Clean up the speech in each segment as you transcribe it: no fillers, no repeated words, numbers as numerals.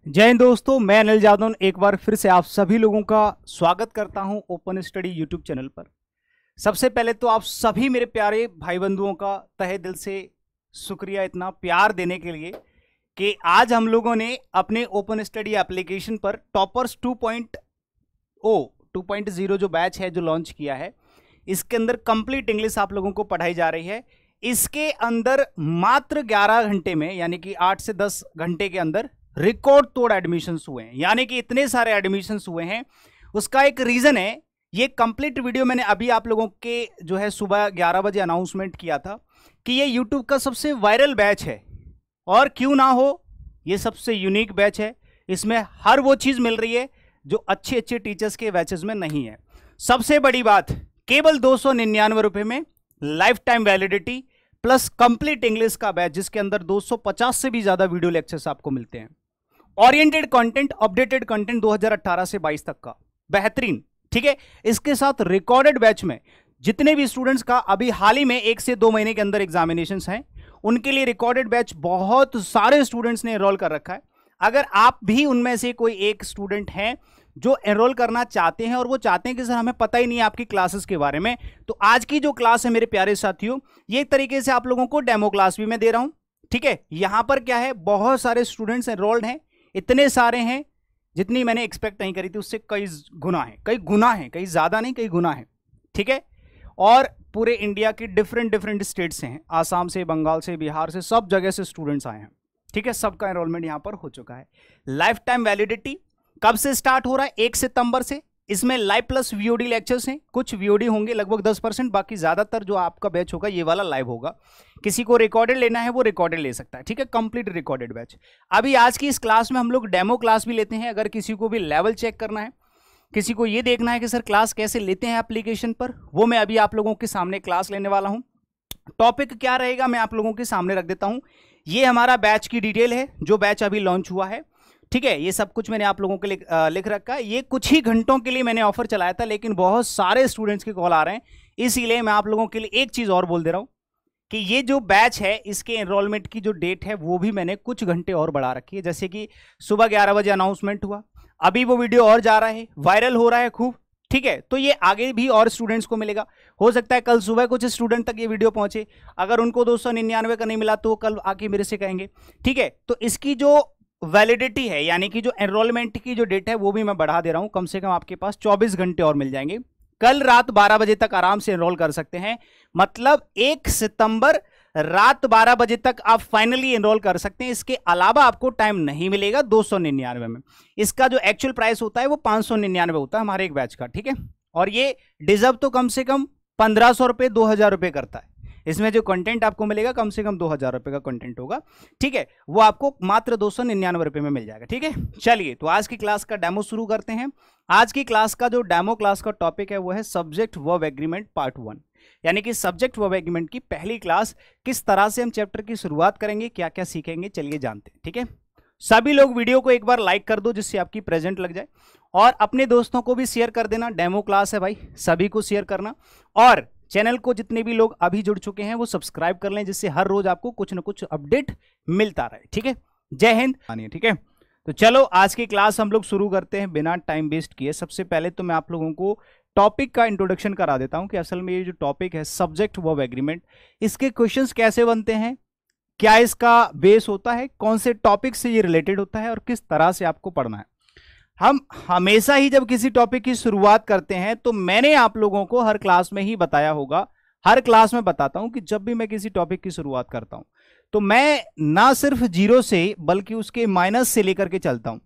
जय हिंद दोस्तों, मैं अनिल जादव एक बार फिर से आप सभी लोगों का स्वागत करता हूं ओपन स्टडी यूट्यूब चैनल पर। सबसे पहले तो आप सभी मेरे प्यारे भाई बंधुओं का तहे दिल से शुक्रिया इतना प्यार देने के लिए कि आज हम लोगों ने अपने ओपन स्टडी एप्लीकेशन पर टॉपर्स 2.0 जो बैच है जो लॉन्च किया है, इसके अंदर कंप्लीट इंग्लिश आप लोगों को पढ़ाई जा रही है। इसके अंदर मात्र 11 घंटे में, यानी कि 8 से 10 घंटे के अंदर रिकॉर्ड तोड़ एडमिशंस हुए हैं। यानी कि इतने सारे एडमिशंस हुए हैं, उसका एक रीजन है। ये कंप्लीट वीडियो मैंने अभी आप लोगों के जो है सुबह 11 बजे अनाउंसमेंट किया था कि ये यूट्यूब का सबसे वायरल बैच है, और क्यों ना हो, ये सबसे यूनिक बैच है। इसमें हर वो चीज मिल रही है जो अच्छे अच्छे टीचर्स के बैचेस में नहीं है। सबसे बड़ी बात, केवल 299 रुपए में life time validity plus complete English का बैच, जिसके अंदर 250 से भी ज्यादा वीडियो लेक्चर्स आपको मिलते हैं। ओरिएंटेड कंटेंट, अपडेटेड कंटेंट 2018 से 22 तक का बेहतरीन, ठीक है। इसके साथ रिकॉर्डेड बैच में जितने भी स्टूडेंट्स का अभी हाल ही में 1 से 2 महीने के अंदर एग्जामिनेशंस हैं, उनके लिए रिकॉर्डेड बैच बहुत सारे स्टूडेंट्स ने एनरोल कर रखा है। अगर आप भी उनमें से कोई एक स्टूडेंट हैं जो एनरोल करना चाहते हैं और वो चाहते हैं कि सर हमें पता ही नहीं है आपकी क्लासेस के बारे में, तो आज की जो क्लास है मेरे प्यारे साथियों, ये एक तरीके से आप लोगों को डेमो क्लास भी मैं दे रहा हूं, ठीक है। यहां पर क्या है, बहुत सारे स्टूडेंट्स एनरोल्ड हैं, इतने सारे हैं जितनी मैंने एक्सपेक्ट नहीं करी थी, उससे कई गुना है, कई ज्यादा नहीं, कई गुना है, ठीक है। और पूरे इंडिया की डिफरेंट स्टेट्स से हैं, आसाम से, बंगाल से, बिहार से, सब जगह से स्टूडेंट्स आए हैं, ठीक है। सबका एनरोलमेंट यहां पर हो चुका है। लाइफ टाइम वैलिडिटी कब से स्टार्ट हो रहा है? 1 सितंबर से। इसमें लाइव प्लस वीओडी लेक्चर्स हैं, कुछ वीओडी होंगे लगभग 10%, बाकी ज्यादातर जो आपका बैच होगा ये वाला लाइव होगा। किसी को रिकॉर्डेड लेना है वो रिकॉर्डेड ले सकता है, ठीक है। Complete recorded batch. अभी आज की इस क्लास में हम लोग डेमो क्लास भी लेते हैं। अगर किसी को भी लेवल चेक करना है, किसी को ये देखना है कि सर क्लास कैसे लेते हैं एप्लीकेशन पर, वो मैं अभी आप लोगों के सामने क्लास लेने वाला हूं। टॉपिक क्या रहेगा मैं आप लोगों के सामने रख देता हूं। ये हमारा बैच की डिटेल है, जो बैच अभी लॉन्च हुआ है, ठीक है। ये सब कुछ मैंने आप लोगों के लिए लिख रखा है। ये कुछ ही घंटों के लिए मैंने ऑफर चलाया था, लेकिन बहुत सारे स्टूडेंट्स के कॉल आ रहे हैं, इसीलिए मैं आप लोगों के लिए एक चीज और बोल दे रहा हूं कि ये जो बैच है इसके एनरोलमेंट की जो डेट है वो भी मैंने कुछ घंटे और बढ़ा रखी है। जैसे कि सुबह 11 बजे अनाउंसमेंट हुआ, अभी वो वीडियो और जा रहा है, वायरल हो रहा है खूब, ठीक है। तो ये आगे भी और स्टूडेंट्स को मिलेगा। हो सकता है कल सुबह कुछ स्टूडेंट तक ये वीडियो पहुंचे, अगर उनको 299 का नहीं मिला तो कल आके मेरे से कहेंगे, ठीक है। तो इसकी जो वैलिडिटी है, यानी कि जो एनरोलमेंट की जो डेट है वो भी मैं बढ़ा दे रहा हूं। कम से कम आपके पास 24 घंटे और मिल जाएंगे। कल रात 12 बजे तक आराम से एनरोल कर सकते हैं, मतलब 1 सितंबर रात 12 बजे तक आप फाइनली एनरोल कर सकते हैं। इसके अलावा आपको टाइम नहीं मिलेगा 299 में। इसका जो एक्चुअल प्राइस होता है वो 599 होता है हमारे एक बैच का, ठीक है। और ये डिजर्व तो कम से कम 1500 रुपए 2000 रुपए करता है। इसमें जो कंटेंट आपको मिलेगा कम से कम 2000 रुपए का कंटेंट होगा, ठीक है। वो आपको मात्र 299 रुपए में मिल जाएगा, ठीक है। चलिए, तो आज की क्लास का डेमो शुरू करते हैं। आज की क्लास का जो डेमो क्लास का टॉपिक है वो है सब्जेक्ट वर्ब एग्रीमेंट पार्ट 1, यानी कि सब्जेक्ट वर्ब एग्रीमेंट की पहली क्लास। किस तरह से हम चैप्टर की शुरुआत करेंगे, क्या क्या सीखेंगे, चलिए जानते हैं, ठीक है। सभी लोग वीडियो को एक बार लाइक कर दो जिससे आपकी प्रेजेंट लग जाए, और अपने दोस्तों को भी शेयर कर देना। डेमो क्लास है भाई, सभी को शेयर करना, और चैनल को जितने भी लोग अभी जुड़ चुके हैं वो सब्सक्राइब कर लें, जिससे हर रोज आपको कुछ ना कुछ अपडेट मिलता रहे, ठीक है। जय हिंद, ठीक है। तो चलो आज की क्लास हम लोग शुरू करते हैं बिना टाइम वेस्ट किए। सबसे पहले तो मैं आप लोगों को टॉपिक का इंट्रोडक्शन करा देता हूं कि असल में ये जो टॉपिक है सब्जेक्ट वर्ब एग्रीमेंट, इसके क्वेश्चंस कैसे बनते हैं, क्या इसका बेस होता है, कौन से टॉपिक से ये रिलेटेड होता है, और किस तरह से आपको पढ़ना है। हम हमेशा ही जब किसी टॉपिक की शुरुआत करते हैं तो मैंने आप लोगों को हर क्लास में ही बताया होगा, हर क्लास में बताता हूं कि जब भी मैं किसी टॉपिक की शुरुआत करता हूं तो मैं ना सिर्फ जीरो से बल्कि उसके माइनस से लेकर के चलता हूं।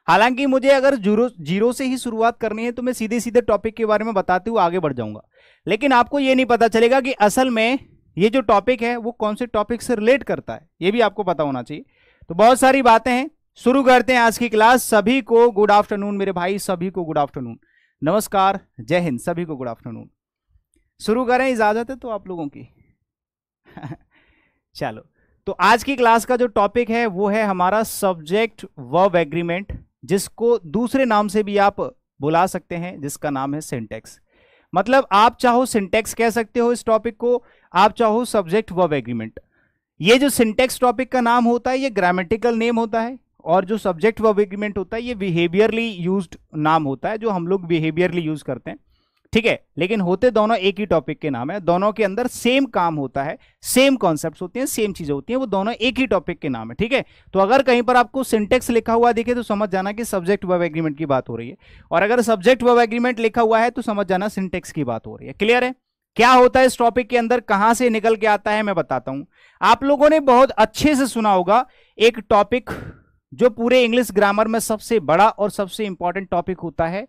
हालांकि मुझे अगर जीरो से ही शुरुआत करनी है तो मैं सीधे सीधे टॉपिक के बारे में बताते हुए आगे बढ़ जाऊंगा, लेकिन आपको यह नहीं पता चलेगा कि असल में ये जो टॉपिक है वो कौन से टॉपिक से रिलेट करता है, ये भी आपको पता होना चाहिए। तो बहुत सारी बातें हैं, शुरू करते हैं आज की क्लास। सभी को गुड आफ्टरनून मेरे भाई, सभी को गुड आफ्टरनून, नमस्कार, जय हिंद, सभी को गुड आफ्टरनून। शुरू करें, इजाजत है तो आप लोगों की चलो, तो आज की क्लास का जो टॉपिक है वो है हमारा सब्जेक्ट वर्ब एग्रीमेंट, जिसको दूसरे नाम से भी आप बुला सकते हैं, जिसका नाम है सिंटेक्स। मतलब आप चाहो सिंटेक्स कह सकते हो इस टॉपिक को, आप चाहो सब्जेक्ट वर्ब एग्रीमेंट। ये जो सिंटेक्स टॉपिक का नाम होता है ये ग्रामेटिकल नेम होता है, और जो सब्जेक्ट वर्ब एग्रीमेंट होता है ये बिहेवियरली यूज्ड नाम होता है, जो हम लोग बिहेवियरली यूज करते हैं, ठीक है। लेकिन होते दोनों एक ही टॉपिक के नाम है, दोनों के अंदर सेम काम होता है, सेम कॉन्सेप्ट्स होते हैं, सेम चीजें होती हैं, वो दोनों एक ही टॉपिक के नाम है, ठीक है। तो अगर कहीं पर आपको सिंटेक्स लिखा हुआ दिखे तो समझ जाना कि सब्जेक्ट वर्ब एग्रीमेंट की बात हो रही है, और अगर सब्जेक्ट वर्ब एग्रीमेंट लिखा हुआ है तो समझ जाना सिंटेक्स की बात हो रही है। क्लियर है? क्या होता है इस टॉपिक के अंदर, कहां से निकल के आता है, मैं बताता हूं। आप लोगों ने बहुत अच्छे से सुना होगा एक टॉपिक जो पूरे इंग्लिश ग्रामर में सबसे बड़ा और सबसे इंपॉर्टेंट टॉपिक होता है।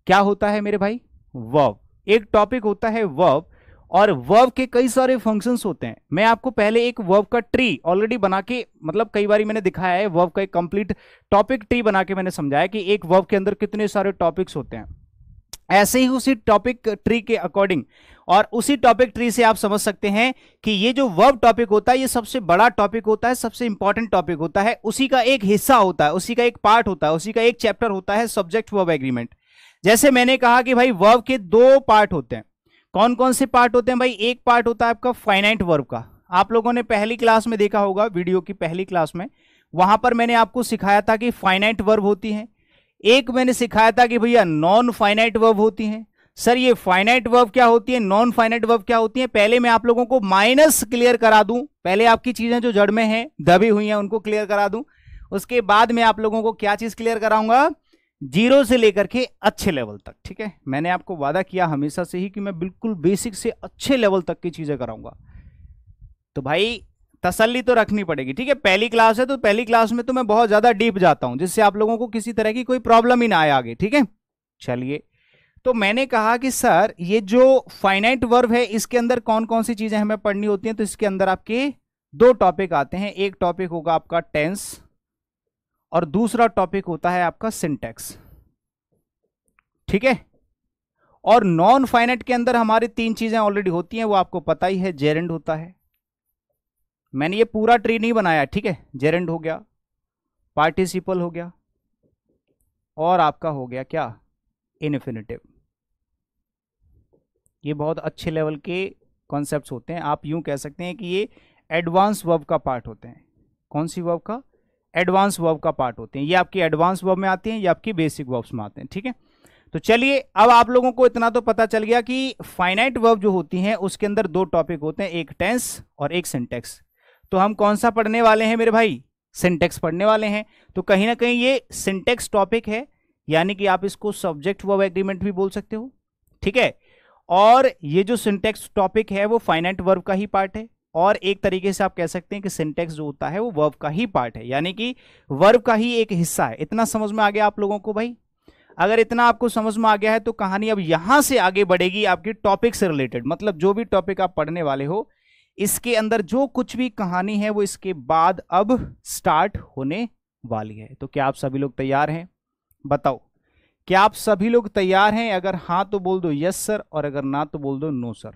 क्या होता है मेरे भाई? वर्ब। एक टॉपिक होता है वर्ब, और वर्ब के कई सारे फंक्शंस होते हैं। मैं आपको पहले एक वर्ब का ट्री ऑलरेडी बना के, मतलब कई बार मैंने दिखाया है, वर्ब का एक कंप्लीट टॉपिक ट्री बना के मैंने समझाया कि एक वर्ब के अंदर कितने सारे टॉपिक्स होते हैं। ऐसे ही उसी टॉपिक ट्री के अकॉर्डिंग और उसी टॉपिक ट्री से आप समझ सकते हैं कि ये जो वर्ब टॉपिक होता है ये सबसे बड़ा टॉपिक होता है, सबसे इंपॉर्टेंट टॉपिक होता है, उसी का एक हिस्सा होता है, उसी का एक पार्ट होता है, उसी का एक चैप्टर होता है सब्जेक्ट वर्ब एग्रीमेंट। जैसे मैंने कहा कि भाई वर्ब के दो पार्ट होते हैं। कौन कौन से पार्ट होते हैं भाई? एक पार्ट होता है आपका फाइनाइट वर्ब का। आप लोगों ने पहली क्लास में देखा होगा, वीडियो की पहली क्लास में, वहां पर मैंने आपको सिखाया था कि फाइनाइट वर्ब होती है। एक मैंने सिखाया था कि भैया नॉन फाइनाइट वर्ब होती हैं। सर ये फाइनाइट वर्ब क्या होती है, नॉन फाइनाइट वर्ब क्या होती है? पहले मैं आप लोगों को माइनस क्लियर करा दूं, पहले आपकी चीजें जो जड़ में हैं, दबी हुई हैं, उनको क्लियर करा दूं। उसके बाद मैं आप लोगों को क्या चीज क्लियर कराऊंगा? जीरो से लेकर के अच्छे लेवल तक, ठीक है। मैंने आपको वादा किया हमेशा से ही कि मैं बिल्कुल बेसिक से अच्छे लेवल तक की चीजें कराऊंगा, तो भाई तसल्ली तो रखनी पड़ेगी, ठीक है। पहली क्लास है तो पहली क्लास में तो मैं बहुत ज्यादा डीप जाता हूं, जिससे आप लोगों को किसी तरह की कोई प्रॉब्लम ही ना आए आगे, ठीक है। चलिए, तो मैंने कहा कि सर ये जो फाइनाइट वर्ब है इसके अंदर कौन कौन सी चीजें हमें पढ़नी होती हैं, तो इसके अंदर आपके दो टॉपिक आते हैं। एक टॉपिक होगा आपका टेंस और दूसरा टॉपिक होता है आपका सिंटैक्स, ठीक है। और नॉन फाइनाइट के अंदर हमारी तीन चीजें ऑलरेडी होती हैं, वो आपको पता ही है। जेरेंड होता है, मैंने ये पूरा ट्री नहीं बनाया, ठीक है। जेरेंड हो गया, पार्टिसिपल हो गया, और आपका हो गया क्या? इन्फिनिटिव। ये बहुत अच्छे लेवल के कॉन्सेप्ट्स होते हैं। आप यूं कह सकते हैं कि ये एडवांस वर्ब का पार्ट होते हैं। कौन सी वर्ब का? एडवांस वर्ब का पार्ट होते हैं। ये आपकी एडवांस वर्ब में आती हैं, ये आपकी बेसिक वर्ब्स में आते हैं, ठीक है। तो चलिए, अब आप लोगों को इतना तो पता चल गया कि फाइनाइट वर्ब जो होती हैं उसके अंदर दो टॉपिक होते हैं, एक टेंस और एक सिंटैक्स। तो हम कौन सा पढ़ने वाले हैं मेरे भाई? सिंटैक्स पढ़ने वाले हैं। तो कहीं ना कहीं ये सिंटैक्स टॉपिक है, यानी कि आप इसको सब्जेक्ट वर्ब एग्रीमेंट भी बोल सकते हो, ठीक है। और ये जो सिंटैक्स टॉपिक है वो फाइनाइट वर्ब का ही पार्ट है, और एक तरीके से आप कह सकते हैं कि सिंटैक्स जो होता है वो वर्ब का ही पार्ट है, यानी कि वर्ब का ही एक हिस्सा है। इतना समझ में आ गया आप लोगों को भाई? अगर इतना आपको समझ में आ गया है तो कहानी अब यहां से आगे बढ़ेगी आपकी टॉपिक से रिलेटेड, मतलब जो भी टॉपिक आप पढ़ने वाले हो इसके अंदर जो कुछ भी कहानी है वो इसके बाद अब स्टार्ट होने वाली है। तो क्या आप सभी लोग तैयार हैं? बताओ, क्या आप सभी लोग तैयार हैं? अगर हाँ तो बोल दो यस सर, और अगर ना तो बोल दो नो सर।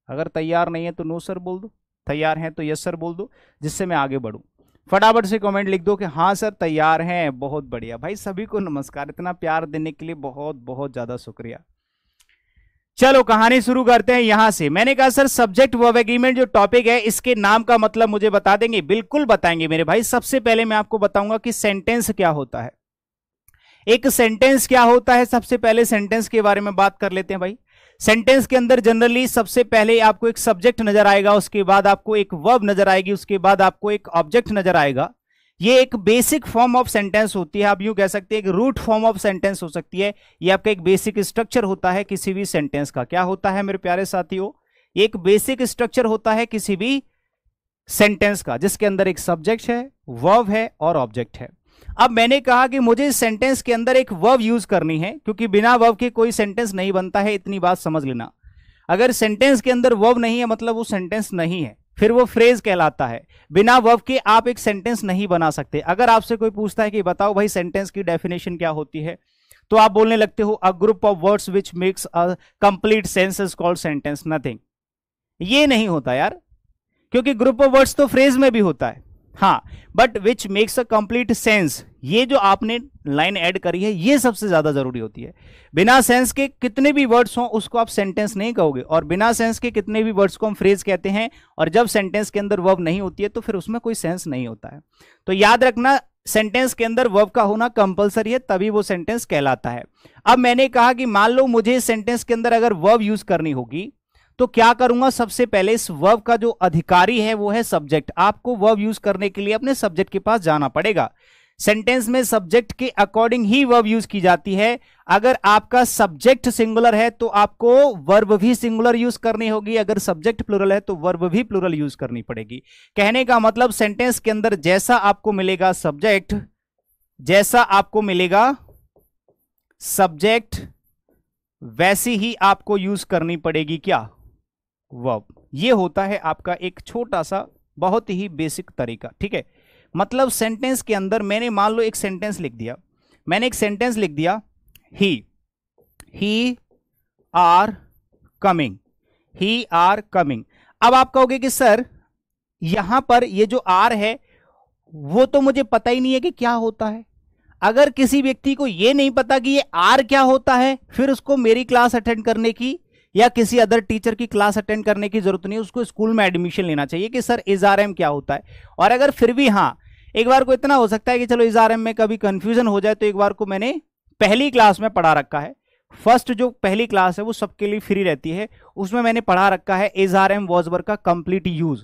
अगर तैयार नहीं है तो नो सर बोल दो, तैयार हैं तो यस सर बोल दो, जिससे मैं आगे बढ़ूं। फटाफट से कमेंट लिख दो कि हाँ सर तैयार हैं। बहुत बढ़िया भाई, सभी को नमस्कार। इतना प्यार देने के लिए बहुत बहुत ज्यादा शुक्रिया। चलो कहानी शुरू करते हैं यहां से। मैंने कहा सर सब्जेक्ट वर्ब एग्रीमेंट जो टॉपिक है इसके नाम का मतलब मुझे बता देंगे? बिल्कुल बताएंगे मेरे भाई। सबसे पहले मैं आपको बताऊंगा कि सेंटेंस क्या होता है। एक सेंटेंस क्या होता है, सबसे पहले सेंटेंस के बारे में बात कर लेते हैं भाई। सेंटेंस के अंदर जनरली सबसे पहले आपको एक सब्जेक्ट नजर आएगा, उसके बाद आपको एक वर्ब नजर आएगी, उसके बाद आपको एक ऑब्जेक्ट नजर आएगा। ये एक बेसिक फॉर्म ऑफ सेंटेंस होती है, आप यूं कह सकते हैं एक रूट फॉर्म ऑफ सेंटेंस हो सकती है। ये आपका एक बेसिक स्ट्रक्चर होता है किसी भी सेंटेंस का। क्या होता है मेरे प्यारे साथियों? एक बेसिक स्ट्रक्चर होता है किसी भी सेंटेंस का, जिसके अंदर एक सब्जेक्ट है, वर्ब है और ऑब्जेक्ट है। अब मैंने कहा कि मुझे इस सेंटेंस के अंदर एक वर्ब यूज करनी है, क्योंकि बिना वर्ब के कोई सेंटेंस नहीं बनता है, इतनी बात समझ लेना। अगर सेंटेंस के अंदर वर्ब नहीं है मतलब वो सेंटेंस नहीं है, फिर वो फ्रेज कहलाता है। बिना वर्ब के आप एक सेंटेंस नहीं बना सकते। अगर आपसे कोई पूछता है कि बताओ भाई सेंटेंस की डेफिनेशन क्या होती है, तो आप बोलने लगते हो a group of words which makes a complete sense is called sentence. Nothing, ये नहीं होता यार, क्योंकि ग्रुप ऑफ वर्ड्स तो फ्रेज में भी होता है, हाँ, but which makes a complete sense, ये जो आपने लाइन ऐड करी है ये सबसे ज्यादा जरूरी होती है। बिना सेंस के कितने भी वर्ड्स हों उसको आप सेंटेंस नहीं कहोगे, और बिना सेंस के कितने भी वर्ड्स को हम फ्रेज कहते हैं। और जब सेंटेंस के अंदर वर्ब नहीं होती है तो फिर उसमें कोई सेंस नहीं होता है। तो याद रखना, सेंटेंस के अंदर वर्ब का होना कंपलसरी है, तभी वो सेंटेंस कहलाता है। अब मैंने कहा कि मान लो मुझे सेंटेंस के अंदर अगर वर्ब यूज करनी होगी तो क्या करूंगा, सबसे पहले इस वर्ब का जो अधिकारी है वो है सब्जेक्ट। आपको वर्ब यूज करने के लिए अपने सब्जेक्ट के पास जाना पड़ेगा। सेंटेंस में सब्जेक्ट के अकॉर्डिंग ही वर्ब यूज की जाती है। अगर आपका सब्जेक्ट सिंगुलर है तो आपको वर्ब भी सिंगुलर यूज करनी होगी, अगर सब्जेक्ट प्लूरल है तो वर्ब भी प्लूरल यूज करनी पड़ेगी। कहने का मतलब सेंटेंस के अंदर जैसा आपको मिलेगा सब्जेक्ट, जैसा आपको मिलेगा सब्जेक्ट, वैसी ही आपको यूज करनी पड़ेगी क्या, वर्ब। ये होता है आपका एक छोटा सा बहुत ही बेसिक तरीका, ठीक है। मतलब सेंटेंस के अंदर मैंने मान लो एक सेंटेंस लिख दिया, मैंने एक सेंटेंस लिख दिया he are coming, he are coming. अब आप कहोगे कि सर यहां पर ये जो आर है वो तो मुझे पता ही नहीं है कि क्या होता है। अगर किसी व्यक्ति को ये नहीं पता कि ये आर क्या होता है, फिर उसको मेरी क्लास अटेंड करने की या किसी अदर टीचर की क्लास अटेंड करने की जरूरत नहीं है, उसको स्कूल में एडमिशन लेना चाहिए कि सर इज़आरएम क्या होता है। और अगर फिर भी हाँ, एक बार को इतना हो सकता है कि चलो इज़आरएम में कभी कंफ्यूजन हो जाए, तो एक बार को मैंने पहली क्लास में पढ़ा रखा है, फर्स्ट जो पहली क्लास है वो सबके लिए फ्री रहती है, उसमें मैंने पढ़ा रखा है इज़आरएम वॉज वर्ब का कंप्लीट यूज।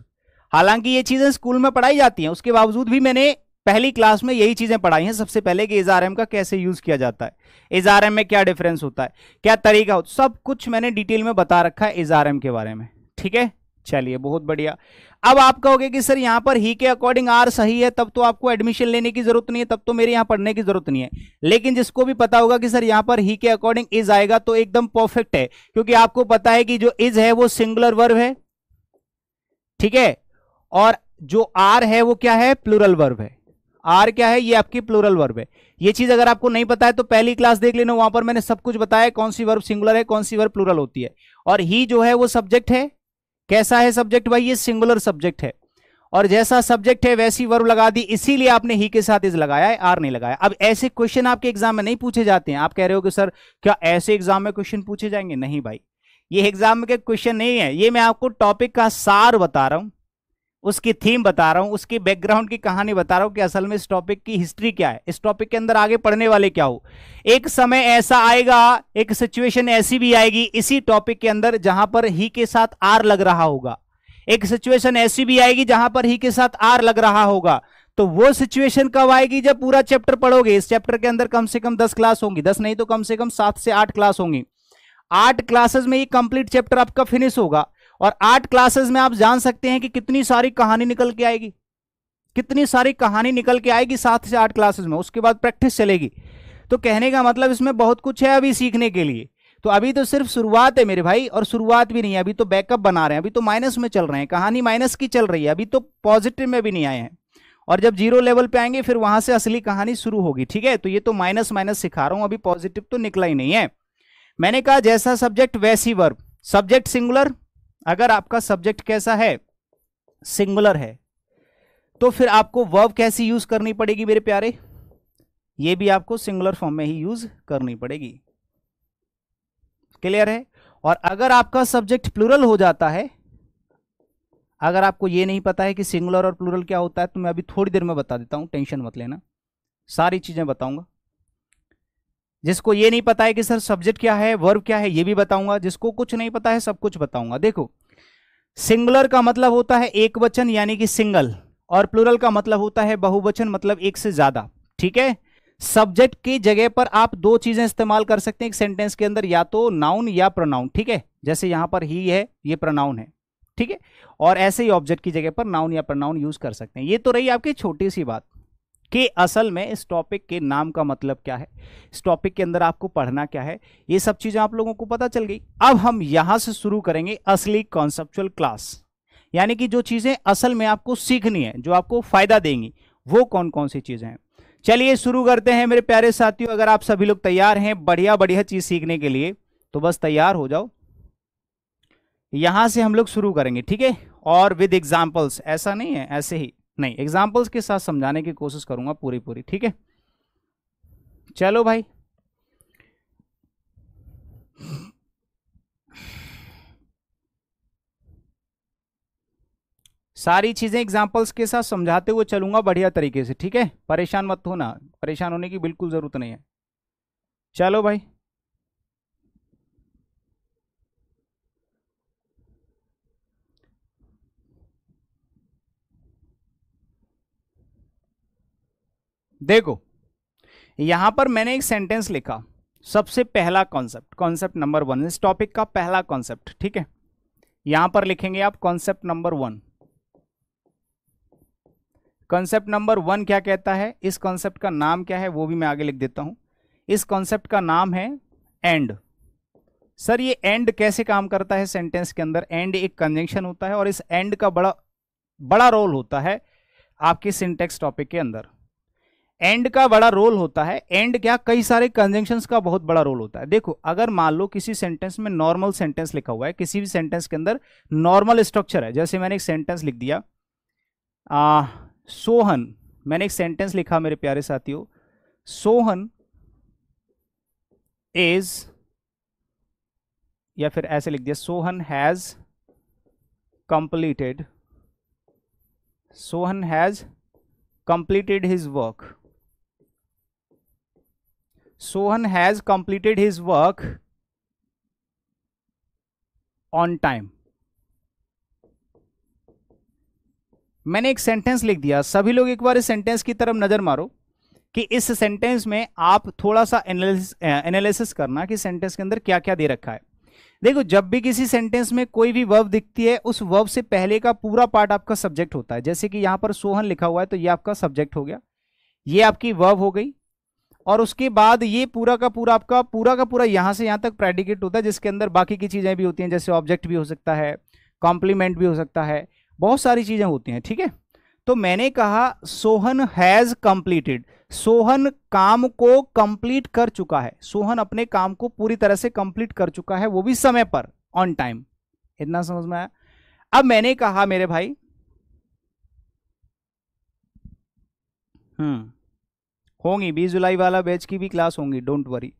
हालांकि ये चीजें स्कूल में पढ़ाई जाती हैं, उसके बावजूद भी मैंने पहली क्लास में यही चीजें पढ़ाई हैं सबसे पहले कि इज़आरएम का कैसे यूज किया जाता है, इज़आरएम में क्या डिफरेंस होता है, क्या तरीका होता है, सब कुछ मैंने डिटेल में बता रखा है इज़आरएम के बारे में, ठीक है। चलिए बहुत बढ़िया। अब आप कहोगे कि सर यहां पर ही के अकॉर्डिंग आर सही है, तब तो आपको एडमिशन लेने की जरूरत नहीं है, तब तो मेरे यहां पढ़ने की जरूरत नहीं है। लेकिन जिसको भी पता होगा कि सर यहां पर ही के अकॉर्डिंग इज आएगा तो एकदम परफेक्ट है, क्योंकि आपको पता है कि जो इज है वो सिंगुलर वर्ब है, ठीक है, और जो आर है वो क्या है, प्लूरल वर्ब है। आर क्या है, ये आपकी प्लूरल वर्ब है। ये चीज अगर आपको नहीं पता है तो पहली क्लास देख लेना, वहां पर मैंने सब कुछ बताया कौन सी वर्ब सिंगुलर है कौन सी वर्ब प्लूरल होती है। और ही जो है वो सब्जेक्ट है, कैसा है सब्जेक्ट भाई, ये सिंगुलर सब्जेक्ट है, और जैसा सब्जेक्ट है वैसी वर्ब लगा दी, इसीलिए आपने ही के साथ इज लगाया है, आर नहीं लगाया। अब ऐसे क्वेश्चन आपके एग्जाम में नहीं पूछे जाते हैं। आप कह रहे हो कि सर क्या ऐसे एग्जाम में क्वेश्चन पूछे जाएंगे, नहीं भाई, ये एग्जाम के क्वेश्चन नहीं है, ये मैं आपको टॉपिक का सार बता रहा हूं, उसकी थीम बता रहा हूं, उसकी बैकग्राउंड की कहानी बता रहा हूं कि असल में इस टॉपिक की हिस्ट्री क्या है, इस टॉपिक के अंदर आगे पढ़ने वाले क्या हो। एक समय ऐसा आएगा, एक सिचुएशन ऐसी भी आएगी इसी टॉपिक के अंदर जहां पर ही के साथ आर लग रहा होगा, एक सिचुएशन ऐसी भी आएगी जहां पर ही के साथ आर लग रहा होगा। तो वो सिचुएशन कब आएगी, जब पूरा चैप्टर पढ़ोगे। इस चैप्टर के अंदर कम से कम 10 क्लास होंगी, 10 नहीं तो कम से कम 7 से 8 क्लास होंगी। 8 क्लासेस में ये कंप्लीट चैप्टर आपका फिनिश होगा, और 8 क्लासेस में आप जान सकते हैं कि कितनी सारी कहानी निकल के आएगी, कितनी सारी कहानी निकल के आएगी 7 से 8 क्लासेस में। उसके बाद प्रैक्टिस चलेगी। तो कहने का मतलब इसमें बहुत कुछ है अभी सीखने के लिए। तो अभी तो सिर्फ शुरुआत है मेरे भाई, और शुरुआत भी नहीं है, अभी तो बैकअप बना रहे हैं, अभी तो माइनस में चल रहे हैं, कहानी माइनस की चल रही है, अभी तो पॉजिटिव में भी नहीं आए हैं। और जब जीरो लेवल पे आएंगे फिर वहां से असली कहानी शुरू होगी, ठीक है। तो ये तो माइनस माइनस सिखा रहा हूं, अभी पॉजिटिव तो निकला ही नहीं है। मैंने कहा जैसा सब्जेक्ट वैसी वर्ब, सब्जेक्ट सिंगुलर, अगर आपका सब्जेक्ट कैसा है, सिंगुलर है, तो फिर आपको वर्ब कैसी यूज करनी पड़ेगी मेरे प्यारे, ये भी आपको सिंगुलर फॉर्म में ही यूज करनी पड़ेगी। क्लियर है। और अगर आपका सब्जेक्ट प्लूरल हो जाता है, अगर आपको ये नहीं पता है कि सिंगुलर और प्लूरल क्या होता है, तो मैं अभी थोड़ी देर में बता देता हूं, टेंशन मत लेना, सारी चीजें बताऊंगा। जिसको ये नहीं पता है कि सर सब्जेक्ट क्या है वर्ब क्या है, ये भी बताऊंगा। जिसको कुछ नहीं पता है सब कुछ बताऊंगा। देखो, सिंगुलर का मतलब होता है एक वचन यानी कि सिंगल, और प्लूरल का मतलब होता है बहुवचन मतलब एक से ज्यादा, ठीक है। सब्जेक्ट की जगह पर आप दो चीजें इस्तेमाल कर सकते हैं एक सेंटेंस के अंदर, या तो नाउन या प्रोनाउन, ठीक है। जैसे यहां पर ही है, ये प्रोनाउन है, ठीक है। और ऐसे ही ऑब्जेक्ट की जगह पर नाउन या प्रोनाउन यूज कर सकते हैं। ये तो रही आपकी छोटी सी बात कि असल में इस टॉपिक के नाम का मतलब क्या है, इस टॉपिक के अंदर आपको पढ़ना क्या है, ये सब चीजें आप लोगों को पता चल गई। अब हम यहां से शुरू करेंगे असली कॉन्सेप्चुअल क्लास, यानी कि जो चीजें असल में आपको सीखनी है, जो आपको फायदा देंगी, वो कौन कौन सी चीजें हैं। चलिए शुरू करते हैं मेरे प्यारे साथियों। अगर आप सभी लोग तैयार हैं बढ़िया बढ़िया चीज सीखने के लिए, तो बस तैयार हो जाओ, यहां से हम लोग शुरू करेंगे, ठीक है। और विद एग्जाम्पल्स, ऐसा नहीं है ऐसे ही नहीं, एग्जाम्पल्स के साथ समझाने की कोशिश करूंगा पूरी पूरी, ठीक है। चलो भाई, सारी चीजें एग्जांपल्स के साथ समझाते हुए चलूंगा बढ़िया तरीके से, ठीक है, परेशान मत होना, परेशान होने की बिल्कुल जरूरत नहीं है। चलो भाई, देखो यहां पर मैंने एक सेंटेंस लिखा, सबसे पहला कॉन्सेप्ट, कॉन्सेप्ट नंबर 1 इस टॉपिक का पहला कॉन्सेप्ट, ठीक है। यहां पर लिखेंगे आप कॉन्सेप्ट नंबर 1। कॉन्सेप्ट नंबर 1 क्या कहता है, इस कॉन्सेप्ट का नाम क्या है वो भी मैं आगे लिख देता हूं। इस कॉन्सेप्ट का नाम है एंड। सर ये एंड कैसे काम करता है सेंटेंस के अंदर? एंड एक कंजंक्शन होता है और इस एंड का बड़ा बड़ा रोल होता है आपके सिंटेक्स टॉपिक के अंदर। एंड का बड़ा रोल होता है, एंड क्या, कई सारे कंजंक्शंस का बहुत बड़ा रोल होता है। देखो अगर मान लो किसी सेंटेंस में नॉर्मल सेंटेंस लिखा हुआ है, किसी भी सेंटेंस के अंदर नॉर्मल स्ट्रक्चर है, जैसे मैंने एक सेंटेंस लिख दिया सोहन, मैंने एक सेंटेंस लिखा मेरे प्यारे साथियों, सोहन इज, या फिर ऐसे लिख दिया Sohan has completed, Sohan has completed his work, Sohan has completed his work on time. मैंने एक सेंटेंस लिख दिया, सभी लोग एक बार इस सेंटेंस की तरफ नजर मारो कि इस सेंटेंस में आप थोड़ा सा एनालिसिस करना कि सेंटेंस के अंदर क्या क्या दे रखा है। देखो जब भी किसी सेंटेंस में कोई भी वर्ब दिखती है, उस वर्ब से पहले का पूरा पार्ट आपका सब्जेक्ट होता है। जैसे कि यहां पर सोहन लिखा हुआ है तो ये आपका सब्जेक्ट हो गया, ये आपकी वर्ब हो गई, और उसके बाद ये पूरा का पूरा यहां से यहां तक प्रेडिकेट होता है, जिसके अंदर बाकी की चीजें भी होती हैं, जैसे ऑब्जेक्ट भी हो सकता है, कॉम्प्लीमेंट भी हो सकता है, बहुत सारी चीजें होती हैं, ठीक है। तो मैंने कहा सोहन हैज कंप्लीटेड, सोहन काम को कंप्लीट कर चुका है, सोहन अपने काम को पूरी तरह से कंप्लीट कर चुका है, वो भी समय पर, ऑन टाइम। इतना समझ में आया? अब मैंने कहा मेरे भाई होंगी 20 जुलाई वाला बैच की भी क्लास होंगी, डोंट वरी।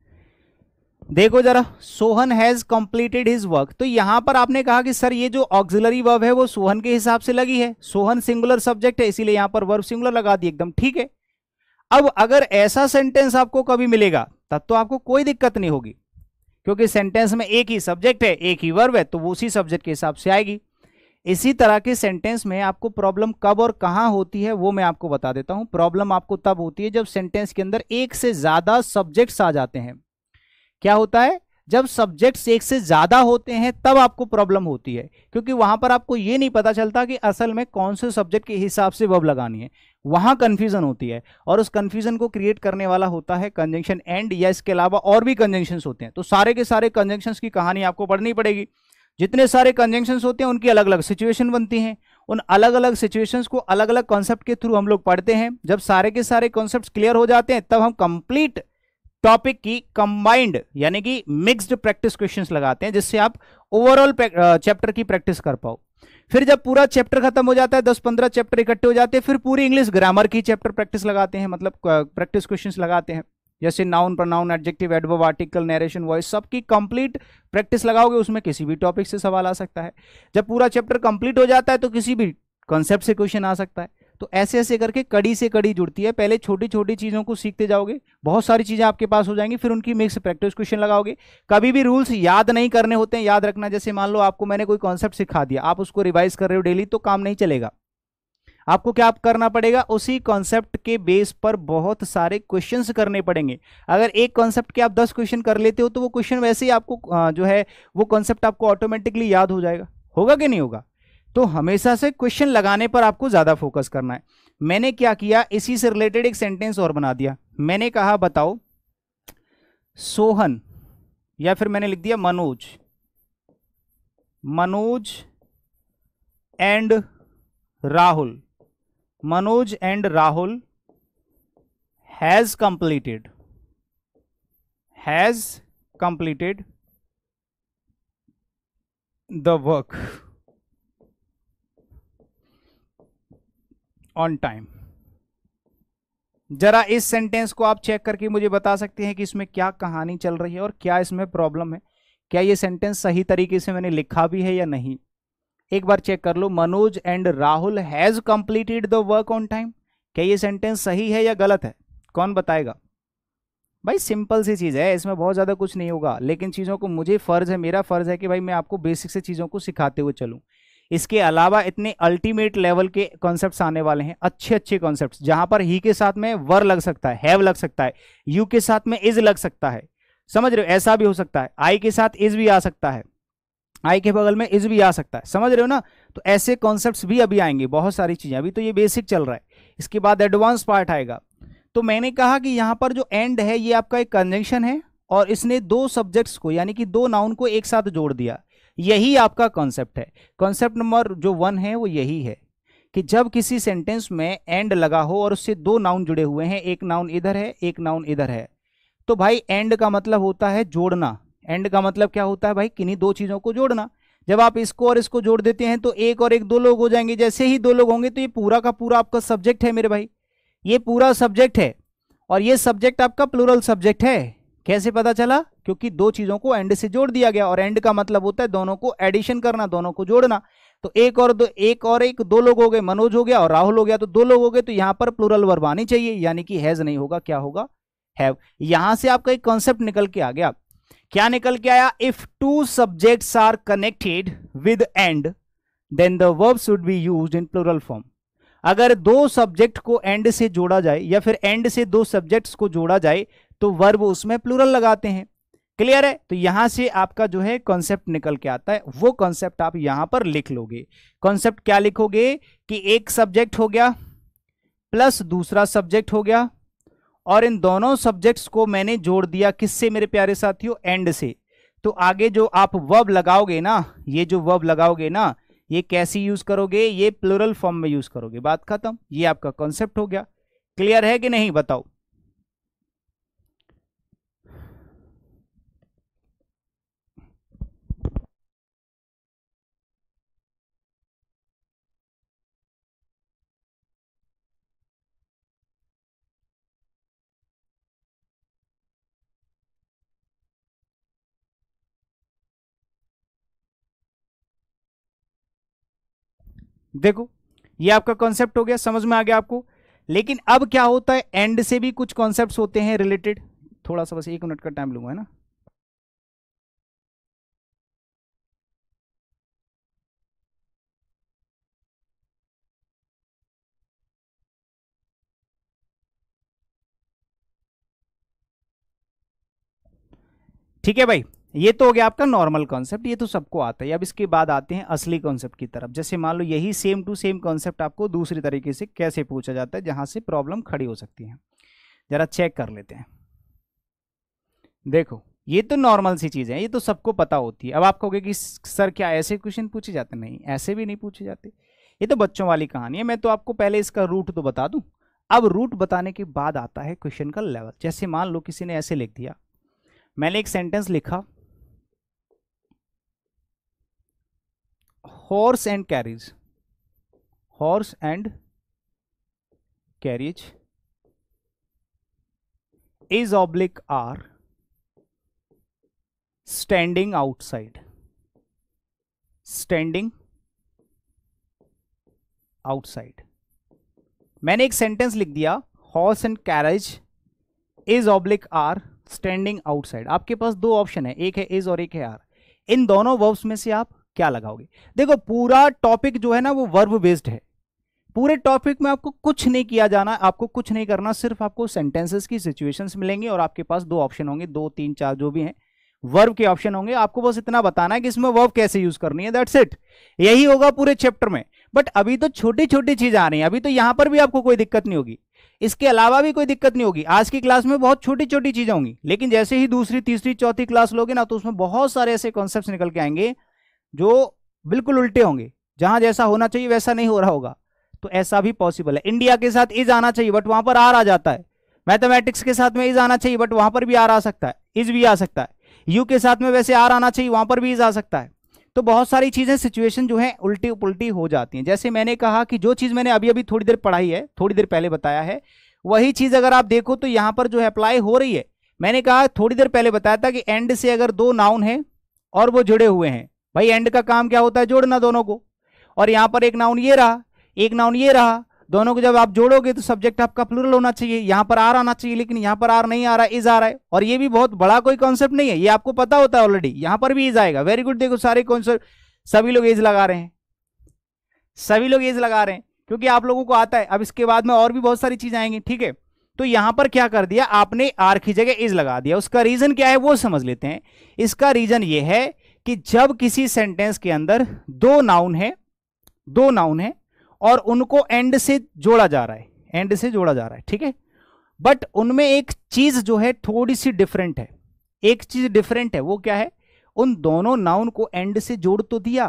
देखो जरा, Sohan has completed his work, तो यहां पर आपने कहा कि सर ये जो ऑक्सिलरी वर्ब है वो सोहन के हिसाब से लगी है, सोहन सिंगुलर सब्जेक्ट है इसीलिए यहां पर वर्ब सिंगुलर लगा दी, एकदम ठीक है। अब अगर ऐसा सेंटेंस आपको कभी मिलेगा तब तो आपको कोई दिक्कत नहीं होगी, क्योंकि सेंटेंस में एक ही सब्जेक्ट है, एक ही वर्ब है, तो वो उसी सब्जेक्ट के हिसाब से आएगी। इसी तरह के सेंटेंस में आपको प्रॉब्लम कब और कहां होती है वो मैं आपको बता देता हूं। प्रॉब्लम आपको तब होती है जब सेंटेंस के अंदर एक से ज्यादा सब्जेक्ट्स आ जाते हैं। क्या होता है? जब सब्जेक्ट्स एक से ज्यादा होते हैं तब आपको प्रॉब्लम होती है, क्योंकि वहां पर आपको ये नहीं पता चलता कि असल में कौन से सब्जेक्ट के हिसाब से वर्ब लगानी है, वहां कंफ्यूजन होती है, और उस कंफ्यूजन को क्रिएट करने वाला होता है कंजंक्शन एंड, या इसके अलावा और भी कंजंक्शंस होते हैं। तो सारे के सारे कंजंक्शंस की कहानी आपको पढ़नी पड़ेगी। जितने सारे कंजंक्शंस होते हैं उनकी अलग अलग सिचुएशन बनती हैं, उन अलग अलग सिचुएशंस को अलग अलग कॉन्सेप्ट के थ्रू हम लोग पढ़ते हैं। जब सारे के सारे कॉन्सेप्ट क्लियर हो जाते हैं तब हम कंप्लीट टॉपिक की कंबाइंड यानी कि मिक्स्ड प्रैक्टिस क्वेश्चंस लगाते हैं, जिससे आप ओवरऑल चैप्टर की प्रैक्टिस कर पाओ। फिर जब पूरा चैप्टर खत्म हो जाता है, 10-15 चैप्टर इकट्ठे हो जाते हैं, फिर पूरी इंग्लिश ग्रामर की चैप्टर प्रैक्टिस लगाते हैं, मतलब प्रैक्टिस क्वेश्चंस लगाते हैं, जैसे noun, pronoun, adjective, adverb, article, narration, voice, सबकी कंप्लीट प्रैक्टिस लगाओगे, उसमें किसी भी टॉपिक से सवाल आ सकता है। जब पूरा चैप्टर कंप्लीट हो जाता है तो किसी भी कॉन्सेप्ट से क्वेश्चन आ सकता है। तो ऐसे ऐसे करके कड़ी से कड़ी जुड़ती है। पहले छोटी छोटी चीजों को सीखते जाओगे, बहुत सारी चीजें आपके पास हो जाएंगी, फिर उनकी मिक्स प्रैक्टिस क्वेश्चन लगाओगे। कभी भी रूल्स याद नहीं करने होते हैं, याद रखना। जैसे मान लो आपको मैंने कोई कॉन्सेप्ट सिखा दिया, आप उसको रिवाइज कर रहे हो डेली, तो काम नहीं चलेगा। आपको क्या करना पड़ेगा? उसी कॉन्सेप्ट के बेस पर बहुत सारे क्वेश्चंस करने पड़ेंगे। अगर एक कॉन्सेप्ट के आप 10 क्वेश्चन कर लेते हो तो वो क्वेश्चन वैसे ही आपको जो है वो कॉन्सेप्ट आपको ऑटोमेटिकली याद हो जाएगा। होगा कि नहीं होगा? तो हमेशा से क्वेश्चन लगाने पर आपको ज्यादा फोकस करना है। मैंने क्या किया, इसी से रिलेटेड एक सेंटेंस और बना दिया। मैंने कहा बताओ सोहन, या फिर मैंने लिख दिया Manoj, Manoj and Rahul, Manoj and Rahul has completed the work on time. जरा इस सेंटेंस को आप चेक करके मुझे बता सकते हैं कि इसमें क्या कहानी चल रही है और क्या इसमें प्रॉब्लम है। क्या ये सेंटेंस सही तरीके से मैंने लिखा भी है या नहीं? एक बार चेक कर लो, Manoj and Rahul has completed the work on time. क्या ये सेंटेंस सही है या गलत है? कौन बताएगा? भाई सिंपल सी चीज है, इसमें बहुत ज्यादा कुछ नहीं होगा, लेकिन चीजों को मुझे फर्ज है, मेरा फर्ज है कि भाई मैं आपको बेसिक से चीजों को सिखाते हुए चलूं। इसके अलावा इतने अल्टीमेट लेवल के कॉन्सेप्ट्स आने वाले हैं, अच्छे अच्छे कॉन्सेप्ट्स, जहां पर ही के साथ में वर लग सकता है, हैव लग सकता है, यू के साथ में इज लग सकता है, समझ रहे हो? ऐसा भी हो सकता है, आई के साथ इज भी आ सकता है, आई के बगल में इज भी आ सकता है, समझ रहे हो ना? तो ऐसे कॉन्सेप्ट्स भी अभी आएंगे, बहुत सारी चीजें। अभी तो ये बेसिक चल रहा है, इसके बाद एडवांस पार्ट आएगा। तो मैंने कहा कि यहां पर जो एंड है ये आपका एक कंजंक्शन है, और इसने दो सब्जेक्ट्स को यानी कि दो नाउन को एक साथ जोड़ दिया। यही आपका कॉन्सेप्ट है। कॉन्सेप्ट नंबर जो 1 है वो यही है कि जब किसी सेंटेंस में एंड लगा हो और उससे दो नाउन जुड़े हुए हैं, एक नाउन इधर है, एक नाउन इधर है, तो भाई एंड का मतलब होता है जोड़ना। एंड का मतलब क्या होता है भाई? किन्हीं दो चीजों को जोड़ना। जब आप इसको और इसको जोड़ देते हैं तो एक और एक दो लोग हो जाएंगे। जैसे ही दो लोग होंगे तो ये पूरा का पूरा आपका सब्जेक्ट है मेरे भाई, ये पूरा सब्जेक्ट है, और ये सब्जेक्ट आपका प्लूरल सब्जेक्ट है। कैसे पता चला? क्योंकि दो चीजों को एंड से जोड़ दिया गया, और एंड का मतलब होता है दोनों को एडिशन करना, दोनों को जोड़ना। तो एक और एक दो लोग हो गए, मनोज हो गया और राहुल हो गया, तो दो लोग हो गए, तो यहां पर प्लूरल वर्ब आनी चाहिए, यानी कि हैज नहीं होगा, क्या होगा? हैव। यहां से आपका एक कॉन्सेप्ट निकल के आ गया। क्या निकल के आया? If two subjects are connected with and then the verb should be used in plural form. अगर दो सब्जेक्ट को एंड से जोड़ा जाए या फिर एंड से दो सब्जेक्ट्स को जोड़ा जाए तो वर्ब उसमें प्लूरल लगाते हैं। क्लियर है? तो यहां से आपका जो है कॉन्सेप्ट निकल के आता है, वो कॉन्सेप्ट आप यहां पर लिख लोगे। कॉन्सेप्ट क्या लिखोगे कि एक सब्जेक्ट हो गया प्लस दूसरा सब्जेक्ट हो गया, और इन दोनों सब्जेक्ट्स को मैंने जोड़ दिया किससे मेरे प्यारे साथियों? एंड से। तो आगे जो आप वर्ब लगाओगे ना, ये जो वर्ब लगाओगे ना, ये कैसी यूज करोगे? ये प्लूरल फॉर्म में यूज करोगे। बात खत्म। ये आपका कॉन्सेप्ट हो गया। क्लियर है कि नहीं? बताओ। देखो ये आपका कॉन्सेप्ट हो गया, समझ में आ गया आपको। लेकिन अब क्या होता है, एंड से भी कुछ कॉन्सेप्ट्स होते हैं रिलेटेड। थोड़ा सा बस 1 मिनट का टाइम लूंगा, है ना। ठीक है भाई, ये तो हो गया आपका नॉर्मल कॉन्सेप्ट, ये तो सबको आता है। अब इसके बाद आते हैं असली कॉन्सेप्ट की तरफ। जैसे मान लो यही सेम टू सेम कॉन्सेप्ट आपको दूसरी तरीके से कैसे पूछा जाता है, जहां से प्रॉब्लम खड़ी हो सकती है। जरा चेक कर लेते हैं। देखो ये तो नॉर्मल सी चीज है, ये तो सबको पता होती है। अब आप कहोगे कि सर क्या ऐसे क्वेश्चन पूछे जाते? नहीं, ऐसे भी नहीं पूछे जाते, ये तो बच्चों वाली कहानी है। मैं तो आपको पहले इसका रूट तो बता दूं। अब रूट बताने के बाद आता है क्वेश्चन का लेवल। जैसे मान लो किसी ने ऐसे लिख दिया, मैंने एक सेंटेंस लिखा, horse and carriage, horse and carriage is oblique are standing outside, standing outside. मैंने एक सेंटेंस लिख दिया, horse and carriage is oblique are standing outside. आपके पास दो ऑप्शन है, एक है इज और एक है आर। इन दोनों वर्ब्स में से आप क्या लगाओगे? देखो पूरा टॉपिक जो है ना वो वर्ब बेस्ड है। पूरे टॉपिक में आपको कुछ नहीं किया जाना, आपको कुछ नहीं करना, सिर्फ आपको सेंटेंसेस की सिचुएशंस मिलेंगे और आपके पास दो ऑप्शन होंगे, 2 3 4 जो भी हैं वर्ब के ऑप्शन होंगे। आपको बस इतना बताना है कि इसमें वर्ब कैसे यूज करनी है, दैट्स इट। यही होगा पूरे चैप्टर में। बट अभी तो छोटी छोटी चीज आ रही है, अभी तो यहां पर भी आपको कोई दिक्कत नहीं होगी, इसके अलावा भी कोई दिक्कत नहीं होगी। आज की क्लास में बहुत छोटी छोटी चीजें होंगी, लेकिन जैसे ही दूसरी तीसरी चौथी क्लास लोगे ना, तो उसमें बहुत सारे ऐसे कॉन्सेप्ट्स निकल के आएंगे जो बिल्कुल उल्टे होंगे। जहां जैसा होना चाहिए वैसा नहीं हो रहा होगा। तो ऐसा भी पॉसिबल है। इंडिया के साथ इज आना चाहिए बट वहां पर आर आ जाता है। मैथमेटिक्स के साथ में इज आना चाहिए बट वहां पर भी आर आ सकता है, इज भी आ सकता है। यू के साथ में वैसे आर आना चाहिए, वहां पर भी इज आ सकता है। तो बहुत सारी चीजें सिचुएशन जो है उल्टी पुल्टी हो जाती हैं। जैसे मैंने कहा कि जो चीज मैंने अभी अभी थोड़ी देर पढ़ाई है, थोड़ी देर पहले बताया है, वही चीज अगर आप देखो तो यहां पर जो है अप्लाई हो रही है। मैंने कहा थोड़ी देर पहले बताया था कि एंड से अगर दो नाउन है और वो जुड़े हुए हैं, भाई एंड का काम क्या होता है? जोड़ना दोनों को। और यहां पर एक नाउन ये रहा, एक नाउन ये रहा, दोनों को जब आप जोड़ोगे तो सब्जेक्ट आपका प्लूरल होना चाहिए, यहां पर आर आना चाहिए, लेकिन यहां पर आर नहीं आ रहा है, इज आ रहा है। और ये भी बहुत बड़ा कोई कॉन्सेप्ट नहीं है, ये आपको पता होता है ऑलरेडी, यहां पर भी इज आएगा। वेरी गुड, देखो सारे कॉन्सेप्ट सभी लोग एज लगा रहे हैं, सभी लोग एज लगा रहे हैं क्योंकि आप लोगों को आता है। अब इसके बाद में और भी बहुत सारी चीजें आएंगी, ठीक है। तो यहां पर क्या कर दिया आपने, आर की जगह इज लगा दिया। उसका रीजन क्या है वो समझ लेते हैं। इसका रीजन ये है कि जब किसी सेंटेंस के अंदर दो नाउन है और उनको एंड से जोड़ा जा रहा है, एंड से जोड़ा जा रहा है, ठीक है, बट उनमें एक चीज जो है थोड़ी सी डिफरेंट है, एक चीज डिफरेंट है। वो क्या है, उन दोनों नाउन को एंड से जोड़ तो दिया,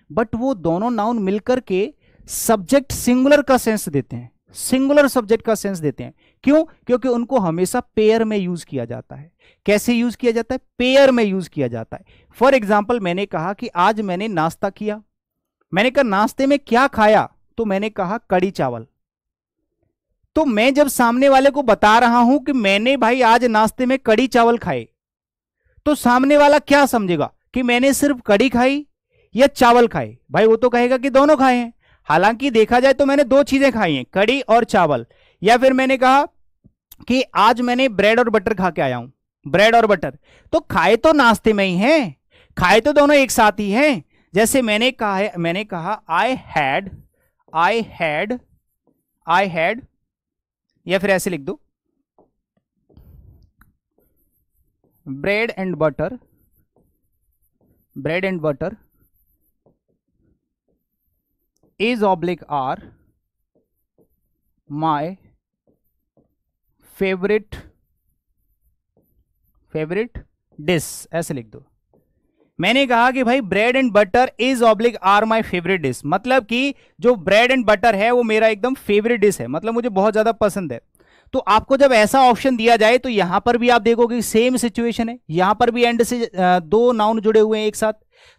बट वो दोनों नाउन मिलकर के सब्जेक्ट सिंगुलर का सेंस देते हैं, सिंगुलर सब्जेक्ट का सेंस देते हैं। क्यों? क्योंकि उनको हमेशा पेयर में यूज किया जाता है। कैसे यूज किया जाता है? पेयर में यूज किया जाता है। फॉर एग्जाम्पल, मैंने कहा कि आज मैंने नाश्ता किया, मैंने कहा नाश्ते में क्या खाया, तो मैंने कहा कड़ी चावल। तो मैं जब सामने वाले को बता रहा हूं कि मैंने भाई आज नाश्ते में कड़ी चावल खाए, तो सामने वाला क्या समझेगा कि मैंने सिर्फ कड़ी खाई या चावल खाए? भाई वो तो कहेगा कि दोनों खाए हैं। हालांकि देखा जाए तो मैंने दो चीजें खाई हैं, कड़ी और चावल। या फिर मैंने कहा कि आज मैंने ब्रेड और बटर खा के आया हूं, ब्रेड और बटर, तो खाए तो नाश्ते में ही हैं, खाए तो दोनों एक साथ ही हैं। जैसे मैंने कहा है, मैंने कहा आई हैड, या फिर ऐसे लिख दो bread and butter is oblique are my favourite dish, ऐसे लिख दो। मैंने कहा कि भाई bread and butter is oblique are my favourite dish, मतलब कि जो ब्रेड एंड बटर है वो मेरा एकदम फेवरेट डिश है, मतलब मुझे बहुत ज्यादा पसंद है। तो आपको जब ऐसा ऑप्शन दिया जाए तो यहां पर भी आप देखोगे सेम सिचुएशन है, यहां पर भी एंड से दो नाउन जुड़े हुए हैं एक साथ।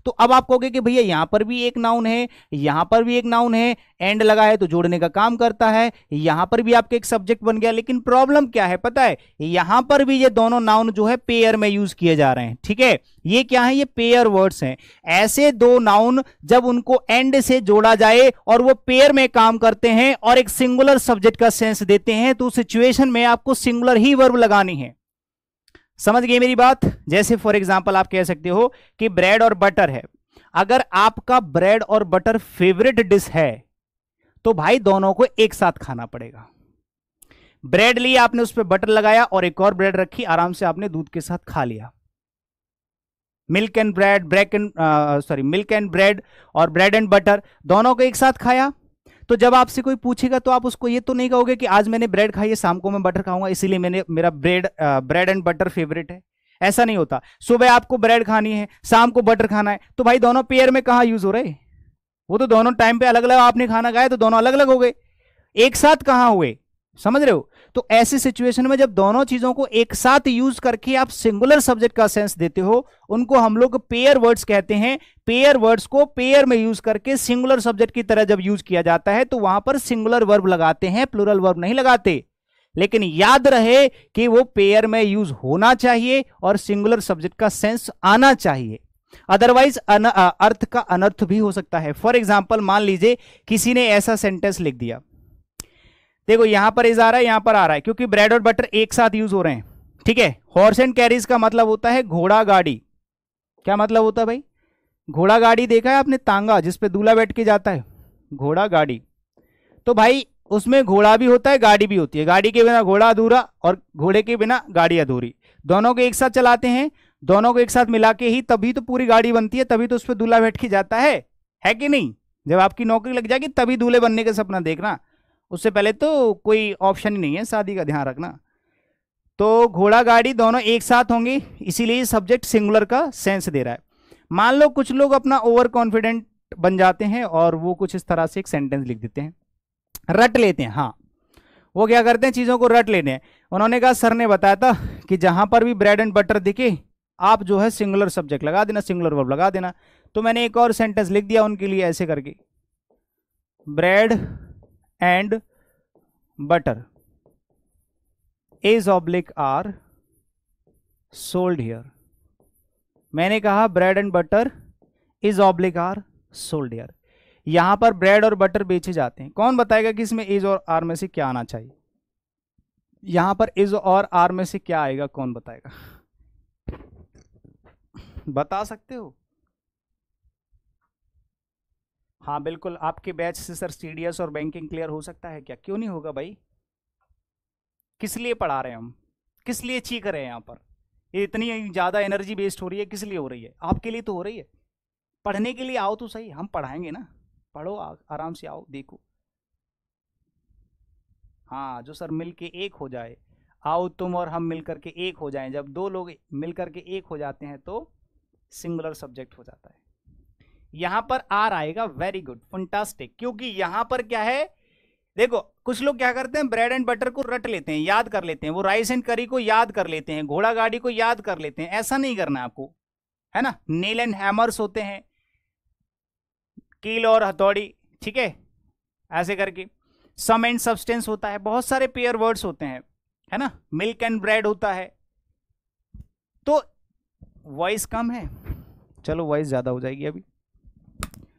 तो अब आप कहोगे कि भैया यहां पर भी एक नाउन है, यहां पर भी एक नाउन है, एंड लगा है तो जोड़ने का काम करता है, यहां पर भी आपके एक सब्जेक्ट बन गया। लेकिन प्रॉब्लम क्या है पता है, यहां पर भी ये दोनों नाउन जो है पेयर में यूज किए जा रहे हैं, ठीक है। ये क्या है, ये पेयर वर्ड्स हैं। ऐसे दो नाउन जब उनको एंड से जोड़ा जाए और वो पेयर में काम करते हैं और एक सिंगुलर सब्जेक्ट का सेंस देते हैं, तो सिचुएशन में आपको सिंगुलर ही वर्ब लगानी है। समझ गए मेरी बात? जैसे फॉर एग्जांपल आप कह सकते हो कि ब्रेड और बटर है। अगर आपका ब्रेड और बटर फेवरेट डिश है तो भाई दोनों को एक साथ खाना पड़ेगा। ब्रेड ली आपने, उस पर बटर लगाया और एक और ब्रेड रखी, आराम से आपने दूध के साथ खा लिया। मिल्क एंड ब्रेड और ब्रेड एंड बटर दोनों को एक साथ खाया। तो जब आपसे कोई पूछेगा तो आप उसको ये तो नहीं कहोगे कि आज मैंने ब्रेड खाई है, शाम को मैं बटर खाऊंगा, इसीलिए मेरा ब्रेड एंड बटर फेवरेट है। ऐसा नहीं होता। सुबह आपको ब्रेड खानी है, शाम को बटर खाना है, तो भाई दोनों पेयर में कहां यूज हो रहे? वो तो दोनों टाइम पे अलग अलग आपने खाना खाया तो दोनों अलग अलग हो गए, एक साथ कहां हुए? समझ रहे हो? तो ऐसी सिचुएशन में जब दोनों चीजों को एक साथ यूज करके आप सिंगुलर सब्जेक्ट का सेंस देते हो, उनको हम लोग पेयर वर्ड्स कहते हैं। पेयर वर्ड्स को पेयर में यूज करके सिंगुलर सब्जेक्ट की तरह जब यूज किया जाता है तो वहां पर सिंगुलर वर्ब लगाते हैं, प्लूरल वर्ब नहीं लगाते। लेकिन याद रहे कि वो पेयर में यूज होना चाहिए और सिंगुलर सब्जेक्ट का सेंस आना चाहिए, अदरवाइज अर्थ का अनर्थ भी हो सकता है। फॉर एग्जाम्पल, मान लीजिए किसी ने ऐसा सेंटेंस लिख दिया, देखो यहां पर इज आ रहा है, यहां पर आ रहा है, क्योंकि ब्रेड और बटर एक साथ यूज हो रहे हैं, ठीक है। हॉर्स एंड कैरीज का मतलब होता है घोड़ा गाड़ी। क्या मतलब होता है भाई? घोड़ा गाड़ी देखा है आपने, तांगा जिसपे दूल्हा बैठ के जाता है, घोड़ा गाड़ी। तो भाई उसमें घोड़ा भी होता है, गाड़ी भी होती है। गाड़ी के बिना घोड़ा अधूरा और घोड़े के बिना गाड़ी अधूरी। दोनों को एक साथ चलाते हैं, दोनों को एक साथ मिला के ही तभी तो पूरी गाड़ी बनती है, तभी तो उस पर दूल्हा बैठ के जाता है कि नहीं? जब आपकी नौकरी लग जाएगी तभी दूल्हे बनने का सपना देखना, उससे पहले तो कोई ऑप्शन ही नहीं है शादी का, ध्यान रखना। तो घोड़ा गाड़ी दोनों एक साथ होंगे, इसीलिए सब्जेक्ट सिंगुलर का सेंस दे रहा है। मान लो कुछ लोग अपना ओवर कॉन्फिडेंट बन जाते हैं और वो कुछ इस तरह से एक सेंटेंस लिख देते हैं, रट लेते हैं। हाँ, वो क्या करते हैं, चीजों को रट लेते हैं। उन्होंने कहा सर ने बताया था कि जहां पर भी ब्रेड एंड बटर दिखे आप जो है सिंगुलर सब्जेक्ट लगा देना, सिंगुलर वर्ब लगा देना। तो मैंने एक और सेंटेंस लिख दिया उनके लिए ऐसे करके, bread and butter is oblique are sold here. मैंने कहा bread and butter is oblique are sold here. यहां पर ब्रेड और बटर बेचे जाते हैं। कौन बताएगा कि इसमें इज और आर में से क्या आना चाहिए? यहां पर इज और आर में से क्या आएगा, कौन बताएगा? बता सकते हो? हाँ बिल्कुल, आपके बैच से सर सीडीएस और बैंकिंग क्लियर हो सकता है क्या? क्यों नहीं होगा भाई? किस लिए पढ़ा रहे हैं हम, किस लिए चीख रहे हैं यहाँ पर? ये इतनी ज़्यादा एनर्जी वेस्ट हो रही है, किस लिए हो रही है? आपके लिए तो हो रही है। पढ़ने के लिए आओ तो सही, हम पढ़ाएंगे ना। पढ़ो, आराम से आओ, देखो। हाँ, जो सर मिल के एक हो जाए, आओ तुम और हम मिल करके एक हो जाएं। जब दो लोग मिल करके एक हो जाते हैं तो सिंगुलर सब्जेक्ट हो जाता है। यहां पर आर आएगा, वेरी गुड, फंटास्टिक। क्योंकि यहां पर क्या है, देखो कुछ लोग क्या करते हैं, ब्रेड एंड बटर को रट लेते हैं, याद कर लेते हैं, वो राइस एंड करी को याद कर लेते हैं, घोड़ा गाड़ी को याद कर लेते हैं। ऐसा नहीं करना है आपको, है ना। नेल एंड हैमर्स होते हैं, कील और हथौड़ी, ठीक है, ऐसे करके। सम एंड सब्सटेंस होता है, बहुत सारे पेयर वर्ड्स होते हैं, है ना। मिल्क एंड ब्रेड होता है। तो वॉइस कम है, चलो वॉइस ज्यादा हो जाएगी अभी।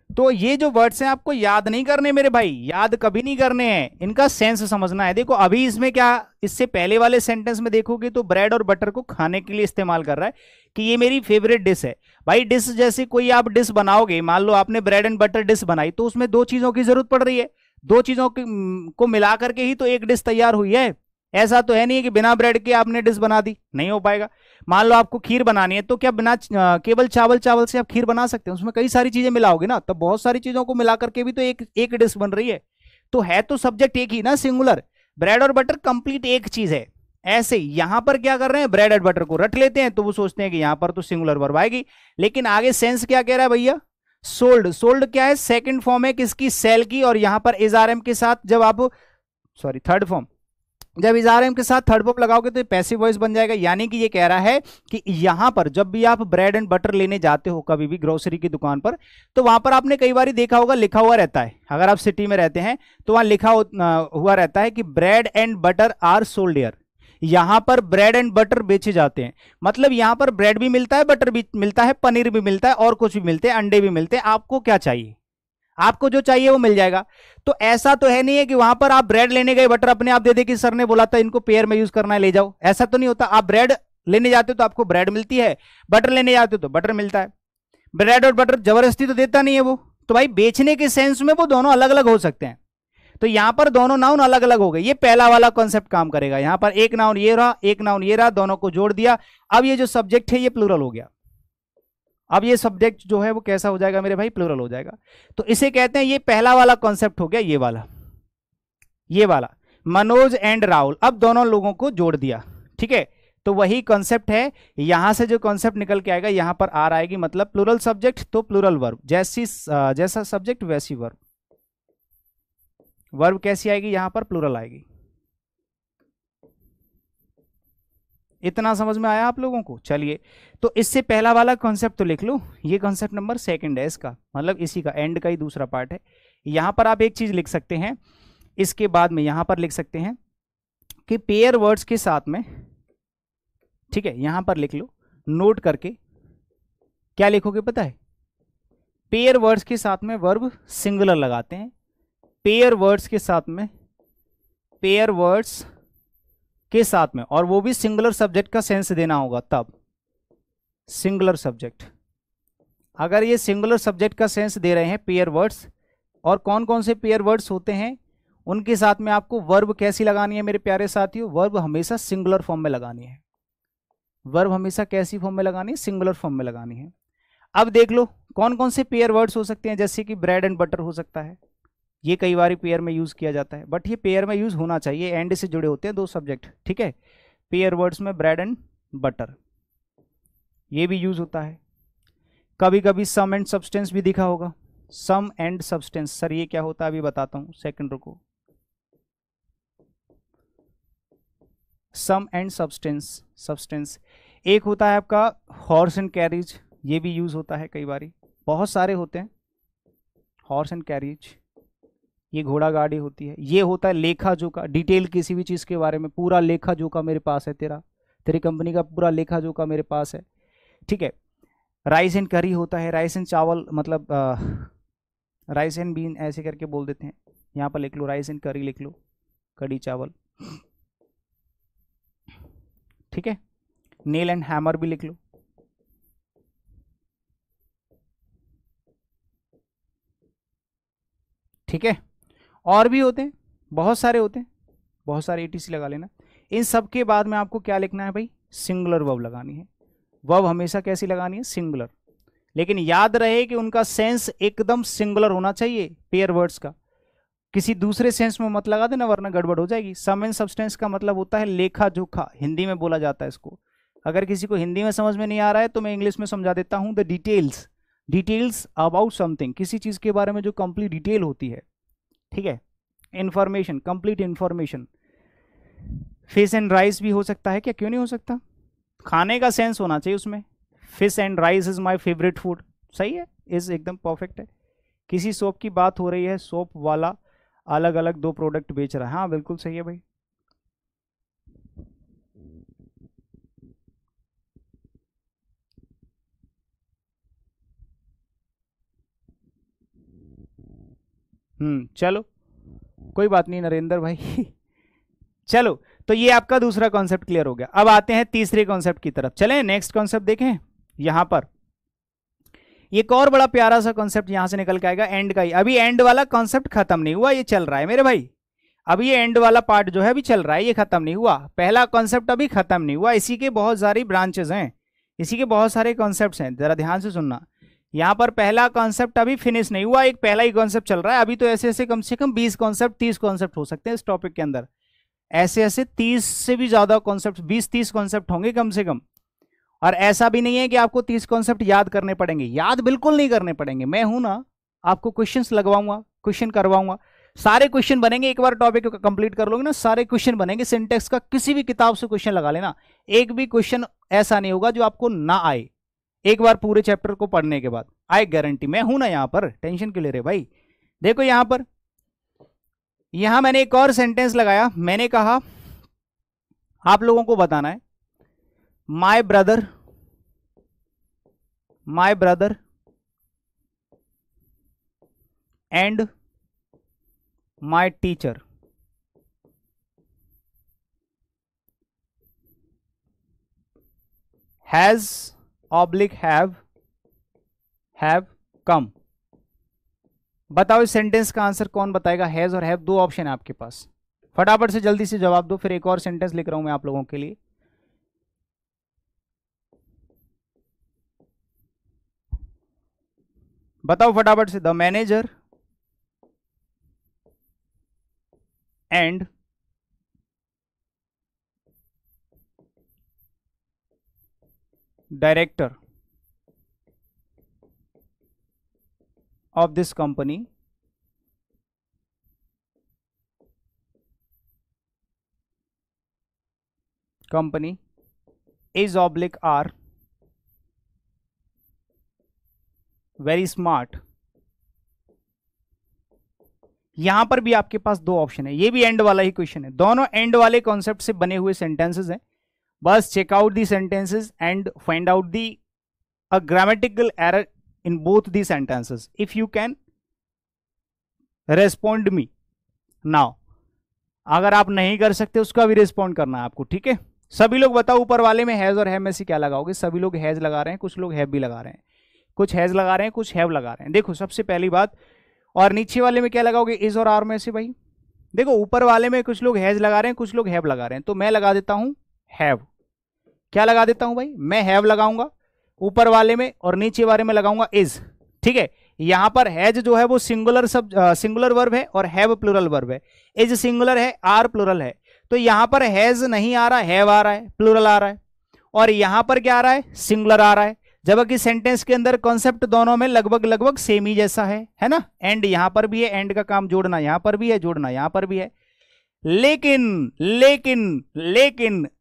तो ये जो वर्ड्स हैं आपको याद नहीं करने मेरे भाई, याद कभी नहीं करने हैं, इनका सेंस समझना है। देखो अभी इसमें क्या, इससे पहले वाले सेंटेंस में देखोगे तो ब्रेड और बटर को खाने के लिए इस्तेमाल कर रहा है कि ये मेरी फेवरेट डिश है। भाई डिश जैसे कोई आप डिश बनाओगे, मान लो आपने ब्रेड एंड बटर डिश बनाई, तो उसमें दो चीजों की जरूरत पड़ रही है, दो चीजों को मिला करके ही तो एक डिश तैयार हुई है। ऐसा तो है नहीं है कि बिना ब्रेड के आपने डिश बना दी, नहीं हो पाएगा। मान लो आपको खीर बनानी है, तो क्या बिना केवल चावल से आप खीर बना सकते हैं? उसमें कई सारी चीजें मिलाओगे ना, तब बहुत सारी चीजों को मिला करके भी तो एक डिश बन रही है। तो है तो सब्जेक्ट एक ही ना, सिंगुलर। ब्रेड और बटर कंप्लीट एक चीज है। ऐसे यहां पर क्या कर रहे हैं, ब्रेड एंड बटर को रट लेते हैं, तो वो सोचते हैं कि यहां पर तो सिंगुलर वर्ब आएगी। लेकिन आगे सेंस क्या कह रहा है भैया, सोल्ड। सोल्ड क्या है, सेकंड फॉर्म है किसकी, सेल की। और यहां पर इजआरएम के साथ जब आप, सॉरी थर्ड फॉर्म, जब इजआरएम के साथ थर्ड फॉर्म लगाओगे तो ये पैसिव वॉइस बन जाएगा। यानी कि ये कह रहा है कि यहां पर जब भी आप ब्रेड एंड बटर लेने जाते हो कभी भी ग्रोसरी की दुकान पर, तो वहां पर आपने कई बार देखा होगा, लिखा हुआ रहता है, अगर आप सिटी में रहते हैं तो वहां लिखा हुआ रहता है कि bread and butter are sold here. यहां पर ब्रेड एंड बटर बेचे जाते हैं, मतलब यहां पर ब्रेड भी मिलता है, बटर भी मिलता है, पनीर भी मिलता है, और कुछ भी मिलते हैं, अंडे भी मिलते हैं। आपको क्या चाहिए, आपको जो चाहिए वो मिल जाएगा। तो ऐसा तो है नहीं है कि वहां पर आप ब्रेड लेने गए, बटर अपने आप दे दे कि सर ने बोला था इनको पेयर में यूज करना है, ले जाओ। ऐसा तो नहीं होता। आप ब्रेड लेने जाते हो तो आपको ब्रेड मिलती है, बटर लेने जाते हो तो बटर मिलता है। ब्रेड और बटर जबरदस्ती तो देता नहीं है वो। तो भाई बेचने के सेंस में वो दोनों अलग अलग हो सकते हैं। तो यहां पर दोनों नाउन अलग अलग हो गए। ये पहला वाला कॉन्सेप्ट काम करेगा। यहां पर एक नाउन ये रहा, एक नाउन ये रहा, दोनों को जोड़ दिया। अब ये जो सब्जेक्ट है ये प्लूरल हो गया। अब ये सब्जेक्ट जो है वो कैसा हो जाएगा मेरे भाई, प्लूरल हो जाएगा। तो इसे कहते हैं, ये पहला वाला कॉन्सेप्ट हो गया, ये वाला मनोज एंड राहुल। अब दोनों लोगों को जोड़ दिया, ठीक है। तो वही कॉन्सेप्ट है, यहां से जो कॉन्सेप्ट निकल के आएगा, यहां पर आर आएगी, मतलब प्लूरल सब्जेक्ट तो प्लूरल वर्ब। जैसा सब्जेक्ट वैसी वर्ब। वर्ब कैसी आएगी, यहां पर प्लूरल आएगी। इतना समझ में आया आप लोगों को? चलिए, तो इससे पहला वाला कॉन्सेप्ट तो लिख लो, ये कॉन्सेप्ट नंबर सेकंड है इसका, मतलब इसी का एंड का ही दूसरा पार्ट है। यहां पर आप एक चीज लिख सकते हैं, इसके बाद में यहां पर लिख सकते हैं कि पेयर वर्ड्स के साथ में, ठीक है, यहां पर लिख लो नोट करके। क्या लिखोगे पता है, पेयर वर्ड्स के साथ में वर्ब सिंगुलर लगाते हैं। पेयर वर्ड्स के साथ में, पेयर वर्ड्स के साथ में, और वो भी सिंगुलर सब्जेक्ट का सेंस देना होगा तब। सिंगुलर सब्जेक्ट, अगर ये सिंगुलर सब्जेक्ट का सेंस दे रहे हैं पेयर वर्ड्स, और कौन कौन से पेयर वर्ड्स होते हैं उनके साथ में आपको वर्ब कैसी लगानी है मेरे प्यारे साथियों, वर्ब हमेशा सिंगुलर फॉर्म में लगानी है। वर्ब हमेशा कैसी फॉर्म में लगानी है, सिंगुलर फॉर्म में लगानी है। अब देख लो कौन कौन से पेयर वर्ड्स हो सकते हैं, जैसे कि ब्रेड एंड बटर हो सकता है, ये कई बार पेयर में यूज किया जाता है, बट ये पेयर में यूज होना चाहिए, एंड से जुड़े होते हैं दो सब्जेक्ट, ठीक है। पेयर वर्ड्स में ब्रेड एंड बटर ये भी यूज होता है। कभी कभी सम एंड सब्सटेंस भी दिखा होगा, सम एंड सब्सटेंस। सर ये क्या होता है अभी बताता हूं, सेकंड रुको। सम एंड सब्सटेंस एक होता है आपका हॉर्स एंड कैरिज, ये भी यूज होता है कई बारी, बहुत सारे होते हैं हॉर्स एंड कैरिज। ये घोड़ा गाड़ी होती है। ये होता है लेखा जोखा, डिटेल किसी भी चीज के बारे में, पूरा लेखा जोखा मेरे पास है, तेरी कंपनी का पूरा लेखा जोखा मेरे पास है, ठीक है। राइस एंड करी होता है, राइस एंड चावल, मतलब राइस एंड बीन ऐसे करके बोल देते हैं, यहाँ पर लिख लो राइस एंड करी लिख लो, कड़ी चावल, ठीक है। नेल एंड हैमर भी लिख लो, ठीक है। और भी होते हैं, बहुत सारे होते हैं, बहुत सारे ETC लगा लेना। इन सब के बाद में आपको क्या लिखना है भाई, सिंगुलर वर्ब लगानी है। वर्ब हमेशा कैसी लगानी है, सिंगुलर, लेकिन याद रहे कि उनका सेंस एकदम सिंगुलर होना चाहिए पेयर वर्ड्स का, किसी दूसरे सेंस में मत लगा देना वरना गड़बड़ हो जाएगी। सम एंड सब्सटेंस का मतलब होता है लेखा जोखा, हिंदी में बोला जाता है इसको। अगर किसी को हिंदी में समझ में नहीं आ रहा है तो मैं इंग्लिश में समझा देता हूं। The details, details about something, किसी चीज के बारे में जो कंप्लीट डिटेल होती है, ठीक है। Information, complete information. Fish and rice भी हो सकता है क्या, क्यों नहीं हो सकता, खाने का सेंस होना चाहिए उसमें। Fish and rice is my favourite food, सही है, इज एकदम परफेक्ट है। किसी सोप की बात हो रही है, सोप वाला अलग अलग 2 प्रोडक्ट बेच रहा है, हाँ बिल्कुल सही है भाई। चलो कोई बात नहीं नरेंद्र भाई चलो, तो ये आपका दूसरा कॉन्सेप्ट क्लियर हो गया। अब आते हैं तीसरे कॉन्सेप्ट की तरफ, चलें नेक्स्ट कॉन्सेप्ट देखें। यहां पर एक और बड़ा प्यारा सा कॉन्सेप्ट यहां से निकल के आएगा, एंड का ही। अभी एंड वाला कॉन्सेप्ट खत्म नहीं हुआ, ये चल रहा है मेरे भाई। अभी ये एंड वाला पार्ट जो है अभी चल रहा है, ये खत्म नहीं हुआ। पहला कॉन्सेप्ट अभी खत्म नहीं हुआ, इसी के बहुत सारी ब्रांचेस हैं, इसी के बहुत सारे कॉन्सेप्ट्स हैं, जरा ध्यान से सुनना। यहाँ पर पहला कॉन्सेप्ट अभी फिनिश नहीं हुआ, एक पहला ही कॉन्सेप्ट चल रहा है। अभी तो ऐसे ऐसे कम से कम 20 कॉन्सेप्ट 30 कॉन्सेप्ट हो सकते हैं इस टॉपिक के अंदर, ऐसे ऐसे 30 से भी ज्यादा कॉन्सेप्ट, 20-30 कॉन्सेप्ट होंगे कम से कम। और ऐसा भी नहीं है कि आपको 30 कॉन्सेप्ट याद करने पड़ेंगे, याद बिल्कुल नहीं करने पड़ेंगे। मैं हूं ना, आपको क्वेश्चंस लगवाऊंगा, क्वेश्चन करवाऊंगा, सारे क्वेश्चन बनेंगे। एक बार टॉपिक कंप्लीट कर लोगे ना, सारे क्वेश्चन बनेंगे। सिंटेक्स का किसी भी किताब से क्वेश्चन लगा लेना, एक भी क्वेश्चन ऐसा नहीं होगा जो आपको ना आए एक बार पूरे चैप्टर को पढ़ने के बाद, आई गारंटी। मैं हूं ना यहाँ पर, टेंशन क्यों ले रहे भाई। देखो यहां पर, यहां मैंने एक और सेंटेंस लगाया, मैंने कहा आप लोगों को बताना है, my brother and my teacher has oblique have come. बताओ इस सेंटेंस का आंसर कौन बताएगा। हैज और हैव, 2 ऑप्शन है आपके पास, फटाफट से जल्दी से जवाब दो, फिर एक और सेंटेंस लिख रहा हूं मैं आप लोगों के लिए। बताओ फटाफट से। The manager and director of this company is oblique are very smart। यहां पर भी आपके पास 2 ऑप्शन है, ये भी एंड वाला ही क्वेश्चन है, दोनों एंड वाले कॉन्सेप्ट से बने हुए सेंटेंसेस हैं। बस check out the sentences and find out the a grammatical error in both the sentences if you can respond me now. अगर आप नहीं कर सकते उसका भी रिस्पॉन्ड करना है आपको, ठीक है। सभी लोग बताओ ऊपर वाले में हैज और हैव में से क्या लगाओगे। सभी लोग हैज लगा रहे हैं, कुछ लोग हैव भी लगा रहे हैं, कुछ हैज लगा रहे हैं, कुछ हैव लगा रहे हैं। देखो सबसे पहली बात, और नीचे वाले में क्या लगाओगे, इज और आर में से। भाई देखो ऊपर वाले में कुछ लोग हैज लगा रहे हैं, कुछ लोग हैव लगा रहे हैं, तो मैं लगा देता हूं हैव। क्या लगा देता हूं भाई, मैं हैव लगाऊंगा ऊपर वाले में और नीचे वाले में लगाऊंगा इज, ठीक है। यहां पर हैज जो है वो सिंगुलर वर्ब है और हैव प्लूरल वर्ब है। इज सिंगुलर है, आर प्लूरल है, तो यहां पर हैज नहीं आ रहा, हैव आ रहा है, प्लूरल आ रहा है। और यहां पर क्या आ रहा है, सिंगुलर आ रहा है, जबकि सेंटेंस के अंदर कॉन्सेप्ट दोनों में लगभग सेम ही जैसा है ना। एंड यहां पर भी है, एंड का काम जोड़ना यहां पर भी है, जोड़ना यहां पर भी है। लेकिन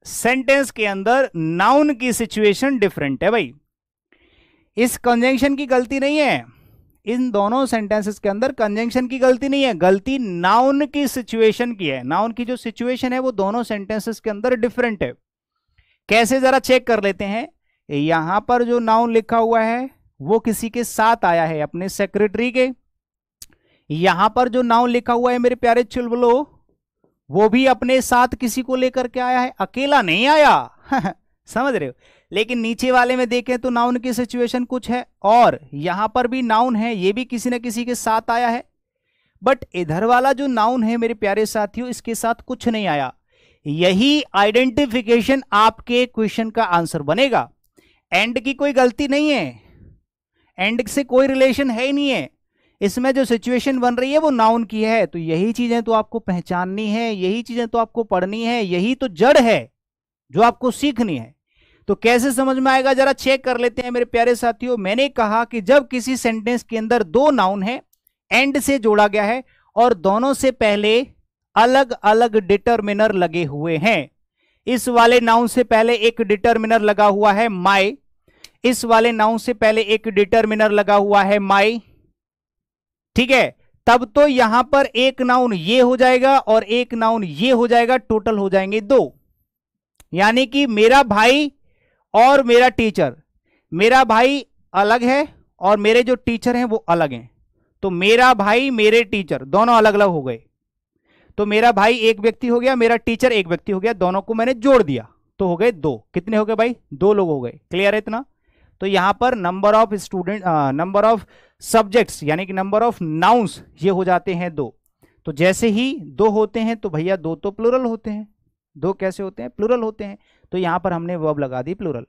सेंटेंस के अंदर नाउन की सिचुएशन डिफरेंट है भाई। इस कंजंक्शन की गलती नहीं है, इन दोनों सेंटेंसेस के अंदर कंजंक्शन की गलती नहीं है, गलती नाउन की सिचुएशन की है। नाउन की जो सिचुएशन है वो दोनों सेंटेंसेस के अंदर डिफरेंट है। कैसे, जरा चेक कर लेते हैं। यहां पर जो नाउन लिखा हुआ है वो किसी के साथ आया है, अपने सेक्रेटरी के, यहां पर जो नाउन लिखा हुआ है मेरे प्यारे चुलबुलो, वो भी अपने साथ किसी को लेकर के आया है, अकेला नहीं आया। समझ रहे हो? लेकिन नीचे वाले में देखें तो नाउन की सिचुएशन कुछ है, और यहां पर भी नाउन है, ये भी किसी न किसी के साथ आया है। बट इधर वाला जो नाउन है मेरे प्यारे साथियों, इसके साथ कुछ नहीं आया। यही आइडेंटिफिकेशन आपके क्वेश्चन का आंसर बनेगा। एंड की कोई गलती नहीं है, एंड से कोई रिलेशन है ही नहीं है, इसमें जो सिचुएशन बन रही है वो नाउन की है। तो यही चीजें तो आपको पहचाननी है, यही चीजें तो आपको पढ़नी है, यही तो जड़ है जो आपको सीखनी है। तो कैसे समझ में आएगा, जरा चेक कर लेते हैं मेरे प्यारे साथियों। मैंने कहा कि जब किसी सेंटेंस के अंदर दो नाउन है, एंड से जोड़ा गया है, और दोनों से पहले अलग अलग डिटरमिनर लगे हुए हैं। इस वाले नाउन से पहले एक डिटरमिनर लगा हुआ है माई, इस वाले नाउन से पहले एक डिटरमिनर लगा हुआ है माई, ठीक है। तब तो यहां पर एक नाउन ये हो जाएगा और एक नाउन ये हो जाएगा, टोटल हो जाएंगे दो। यानी कि मेरा भाई और मेरा टीचर, मेरा भाई अलग है और मेरे जो टीचर हैं वो अलग हैं। तो मेरा भाई मेरे टीचर दोनों अलग अलग हो गए। तो मेरा भाई एक व्यक्ति हो गया, मेरा टीचर एक व्यक्ति हो गया, दोनों को मैंने जोड़ दिया तो हो गए दो। कितने हो गए भाई? दो लोग हो गए। क्लियर है इतना? तो यहां पर number of student, number of subjects यानी कि नंबर ऑफ नाउन्स ये हो जाते हैं दो। तो जैसे ही दो होते हैं तो भैया दो तो प्लूरल होते हैं। दो कैसे होते हैं? प्लूरल होते हैं। तो यहां पर हमने वर्ब लगा दी प्लूरल।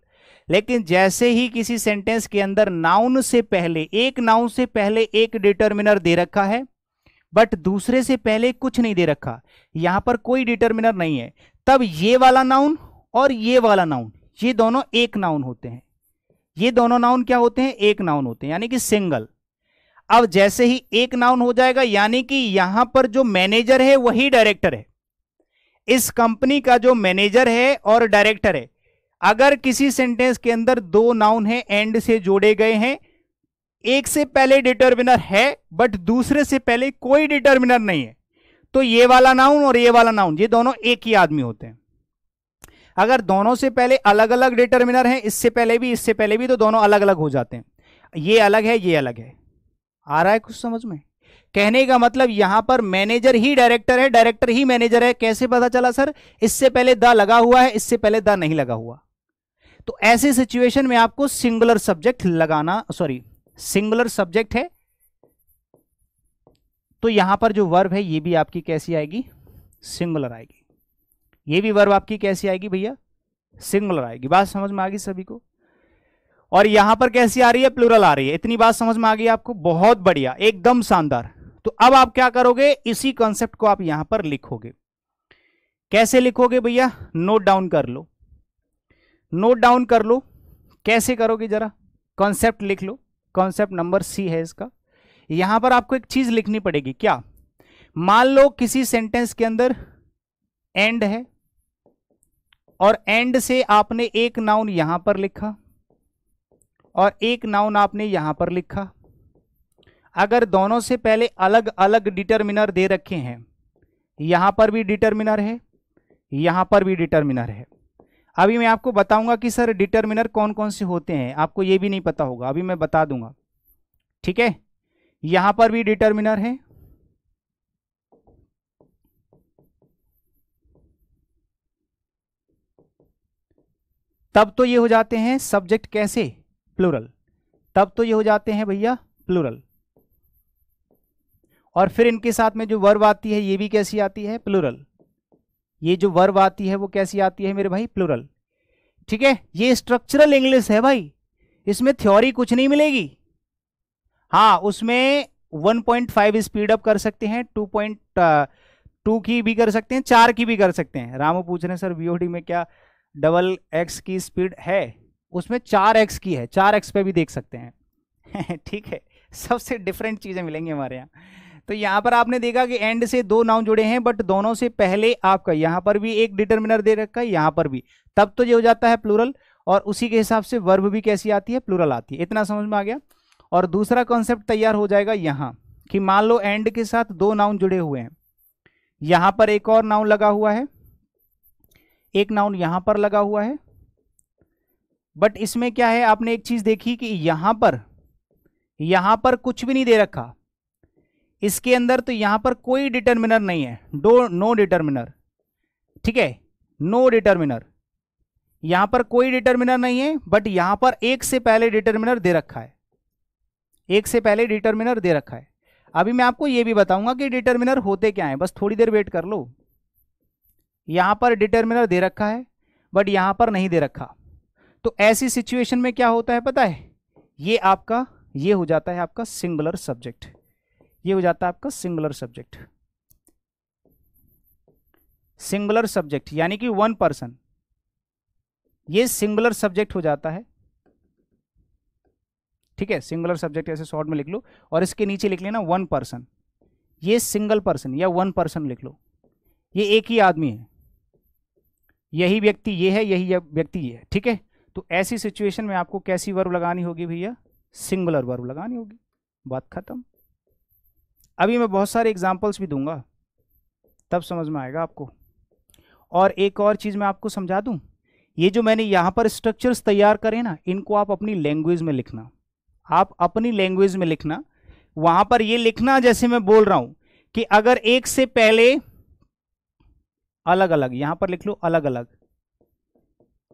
लेकिन जैसे ही किसी सेंटेंस के अंदर नाउन से पहले, एक नाउन से पहले एक डिटरमिनर दे रखा है, बट दूसरे से पहले कुछ नहीं दे रखा, यहां पर कोई डिटरमिनर नहीं है, तब ये वाला नाउन और ये वाला नाउन ये दोनों एक नाउन होते हैं। ये दोनों नाउन क्या होते हैं? एक नाउन होते हैं, यानी कि सिंगल। अब जैसे ही एक नाउन हो जाएगा, यानी कि यहां पर जो मैनेजर है वही डायरेक्टर है। इस कंपनी का जो मैनेजर है और डायरेक्टर है, अगर किसी सेंटेंस के अंदर दो नाउन है एंड से जोड़े गए हैं, एक से पहले डिटरमिनर है बट दूसरे से पहले कोई डिटरमिनर नहीं है, तो ये वाला नाउन और ये वाला नाउन ये दोनों एक ही आदमी होते हैं। अगर दोनों से पहले अलग अलग डिटरमिनर हैं, इससे पहले भी इससे पहले भी, तो दोनों अलग अलग हो जाते हैं। ये अलग है, ये अलग है। आ रहा है कुछ समझ में? कहने का मतलब यहां पर मैनेजर ही डायरेक्टर है, डायरेक्टर ही मैनेजर है। कैसे पता चला सर? इससे पहले द लगा हुआ है, इससे पहले द नहीं लगा हुआ। तो ऐसे सिचुएशन में आपको सिंगुलर सब्जेक्ट लगाना, सॉरी सिंगुलर सब्जेक्ट है, तो यहां पर जो वर्ब है ये भी आपकी कैसी आएगी? सिंगुलर आएगी। ये भी वर्ब आपकी कैसी आएगी भैया? सिंगुलर आएगी। बात समझ में आ गई सभी को? और यहां पर कैसी आ रही है? प्लूरल आ रही है। इतनी बात समझ में आ गई आपको? बहुत बढ़िया, एकदम शानदार। तो अब आप क्या करोगे? इसी कॉन्सेप्ट को आप यहां पर लिखोगे। कैसे लिखोगे भैया? नोट डाउन कर लो, नोट डाउन कर लो। कैसे करोगे? जरा कॉन्सेप्ट लिख लो। कॉन्सेप्ट नंबर सी है इसका। यहां पर आपको एक चीज लिखनी पड़ेगी। क्या? मान लो किसी सेंटेंस के अंदर एंड है और एंड से आपने एक नाउन यहां पर लिखा और एक नाउन आपने यहां पर लिखा। अगर दोनों से पहले अलग अलग डिटरमिनर दे रखे हैं, यहां पर भी डिटरमिनर है, यहां पर भी डिटरमिनर है। अभी मैं आपको बताऊंगा कि सर डिटरमिनर कौन कौन से होते हैं, आपको ये भी नहीं पता होगा, अभी मैं बता दूंगा। ठीक है? यहां पर भी डिटरमिनर है, तब तो ये हो जाते हैं सब्जेक्ट कैसे? प्लूरल। तब तो ये हो जाते हैं भैया प्लूरल। और फिर इनके साथ में जो वर्ब आती है ये भी कैसी आती है? प्लूरल। ये जो वर्ब आती है वो कैसी आती है मेरे भाई? प्लूरल। ठीक है? ये स्ट्रक्चरल इंग्लिश है भाई, इसमें थ्योरी कुछ नहीं मिलेगी। हाँ, उसमें 1.5 स्पीड अप कर सकते हैं, 2.2 की भी कर सकते हैं, 4 की भी कर सकते हैं। रामू पूछ रहे हैं सर वीओडी में क्या XX की स्पीड है? उसमें 4x की है, 4x पे भी देख सकते हैं। ठीक है? सबसे डिफरेंट चीजें मिलेंगी हमारे यहाँ। तो यहाँ पर आपने देखा कि एंड से दो नाउन जुड़े हैं बट दोनों से पहले आपका यहाँ पर भी एक डिटरमिनर दे रखा है, यहाँ पर भी, तब तो ये हो जाता है प्लूरल। और उसी के हिसाब से वर्ब भी कैसी आती है? प्लूरल आती है। इतना समझ में आ गया? और दूसरा कॉन्सेप्ट तैयार हो जाएगा यहाँ कि मान लो एंड के साथ दो नाउन जुड़े हुए हैं, यहाँ पर एक और नाउन लगा हुआ है, एक नाउन यहां पर लगा हुआ है, बट इसमें क्या है? आपने एक चीज देखी कि यहां पर कुछ भी नहीं दे रखा, इसके अंदर तो यहां पर कोई डिटर्मिनर नहीं है, नो डिटर्मिनर, ठीक है, नो डिटर्मिनर, यहां पर कोई डिटर्मिनर नहीं है, बट यहां पर एक से पहले डिटर्मिनर दे रखा है, एक से पहले डिटर्मिनर दे रखा है। अभी मैं आपको यह भी बताऊंगा कि डिटर्मिनर होते क्या है, बस थोड़ी देर वेट कर लो। यहां पर डिटर्मिनर दे रखा है बट यहां पर नहीं दे रखा, तो ऐसी सिचुएशन में क्या होता है पता है, ये हो जाता है आपका सिंगुलर सब्जेक्ट, ये हो जाता है आपका सिंगुलर सब्जेक्ट, सिंगुलर सब्जेक्ट यानी कि वन पर्सन, ये सिंगुलर सब्जेक्ट हो जाता है, ठीक है, सिंगुलर सब्जेक्ट ऐसे शॉर्ट में लिख लो, और इसके नीचे लिख लेना वन पर्सन, ये सिंगल पर्सन या वन पर्सन लिख लो, ये एक ही आदमी है, यही व्यक्ति ये है, यही व्यक्ति ये है, ठीक है। तो ऐसी सिचुएशन में आपको कैसी वर्ब लगानी होगी भैया, सिंगुलर वर्ब लगानी होगी, बात खत्म। अभी मैं बहुत सारे एग्जांपल्स भी दूंगा, तब समझ में आएगा आपको। और एक और चीज मैं आपको समझा दूं, ये जो मैंने यहां पर स्ट्रक्चर्स तैयार करे ना, इनको आप अपनी लैंग्वेज में लिखना, आप अपनी लैंग्वेज में लिखना, वहां पर ये लिखना जैसे मैं बोल रहा हूं कि अगर एक से पहले अलग अलग, यहां पर लिख लो अलग अलग,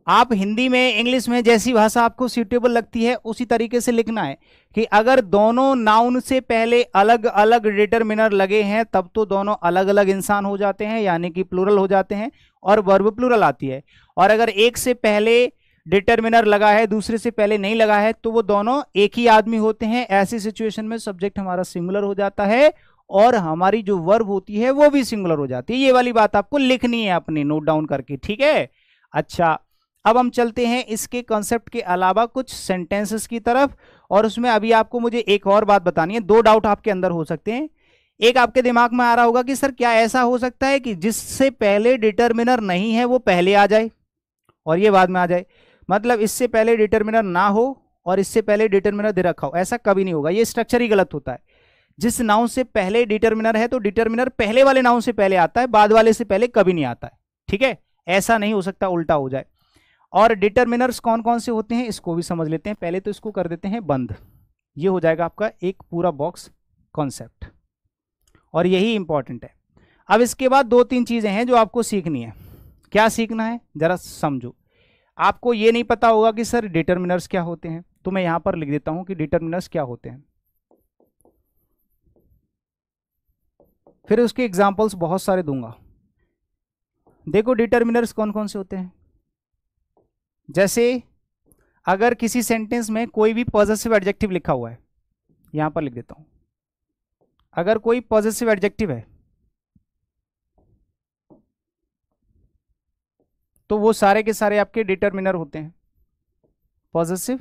आप हिंदी में इंग्लिश में जैसी भाषा आपको सूटेबल लगती है उसी तरीके से लिखना है कि अगर दोनों नाउन से पहले अलग अलग डिटर्मिनर लगे हैं तब तो दोनों अलग अलग इंसान हो जाते हैं, यानी कि प्लूरल हो जाते हैं और वर्ब प्लूरल आती है। और अगर एक से पहले डिटर्मिनर लगा है दूसरे से पहले नहीं लगा है तो वो दोनों एक ही आदमी होते हैं। ऐसी सिचुएशन में सब्जेक्ट हमारा सिंगुलर हो जाता है और हमारी जो वर्ब होती है वो भी सिंगुलर हो जाती है। ये वाली बात आपको लिखनी है अपनी, नोट डाउन करके, ठीक है। अच्छा, अब हम चलते हैं इसके कॉन्सेप्ट के अलावा कुछ सेंटेंसेस की तरफ, और उसमें अभी आपको मुझे एक और बात बतानी है। दो डाउट आपके अंदर हो सकते हैं। एक आपके दिमाग में आ रहा होगा कि सर क्या ऐसा हो सकता है कि जिससे पहले डिटर्मिनर नहीं है वो पहले आ जाए और ये बाद में आ जाए, मतलब इससे पहले डिटर्मिनर ना हो और इससे पहले डिटर्मिनर दे रखा हो। ऐसा कभी नहीं होगा, ये स्ट्रक्चर ही गलत होता है। जिस नाउन से पहले डिटर्मिनर है तो डिटर्मिनर पहले वाले नाउन से पहले आता है, बाद वाले से पहले कभी नहीं आता है, ठीक है। ऐसा नहीं हो सकता, उल्टा हो जाए। और डिटर्मिनर्स कौन कौन से होते हैं इसको भी समझ लेते हैं। पहले तो इसको कर देते हैं बंद, ये हो जाएगा आपका एक पूरा बॉक्स कॉन्सेप्ट, और यही इंपॉर्टेंट है। अब इसके बाद दो तीन चीजें हैं जो आपको सीखनी है। क्या सीखना है जरा समझो। आपको ये नहीं पता होगा कि सर डिटर्मिनर्स क्या होते हैं, तो मैं यहां पर लिख देता हूं कि डिटर्मिनर्स क्या होते हैं, फिर उसके एग्जाम्पल्स बहुत सारे दूंगा। देखो डिटर्मिनर्स कौन कौन से होते हैं। जैसे अगर किसी सेंटेंस में कोई भी पॉजेसिव एडजेक्टिव लिखा हुआ है, यहां पर लिख देता हूं, अगर कोई पॉजेसिव एडजेक्टिव है तो वो सारे के सारे आपके डिटर्मिनर होते हैं। पॉजेसिव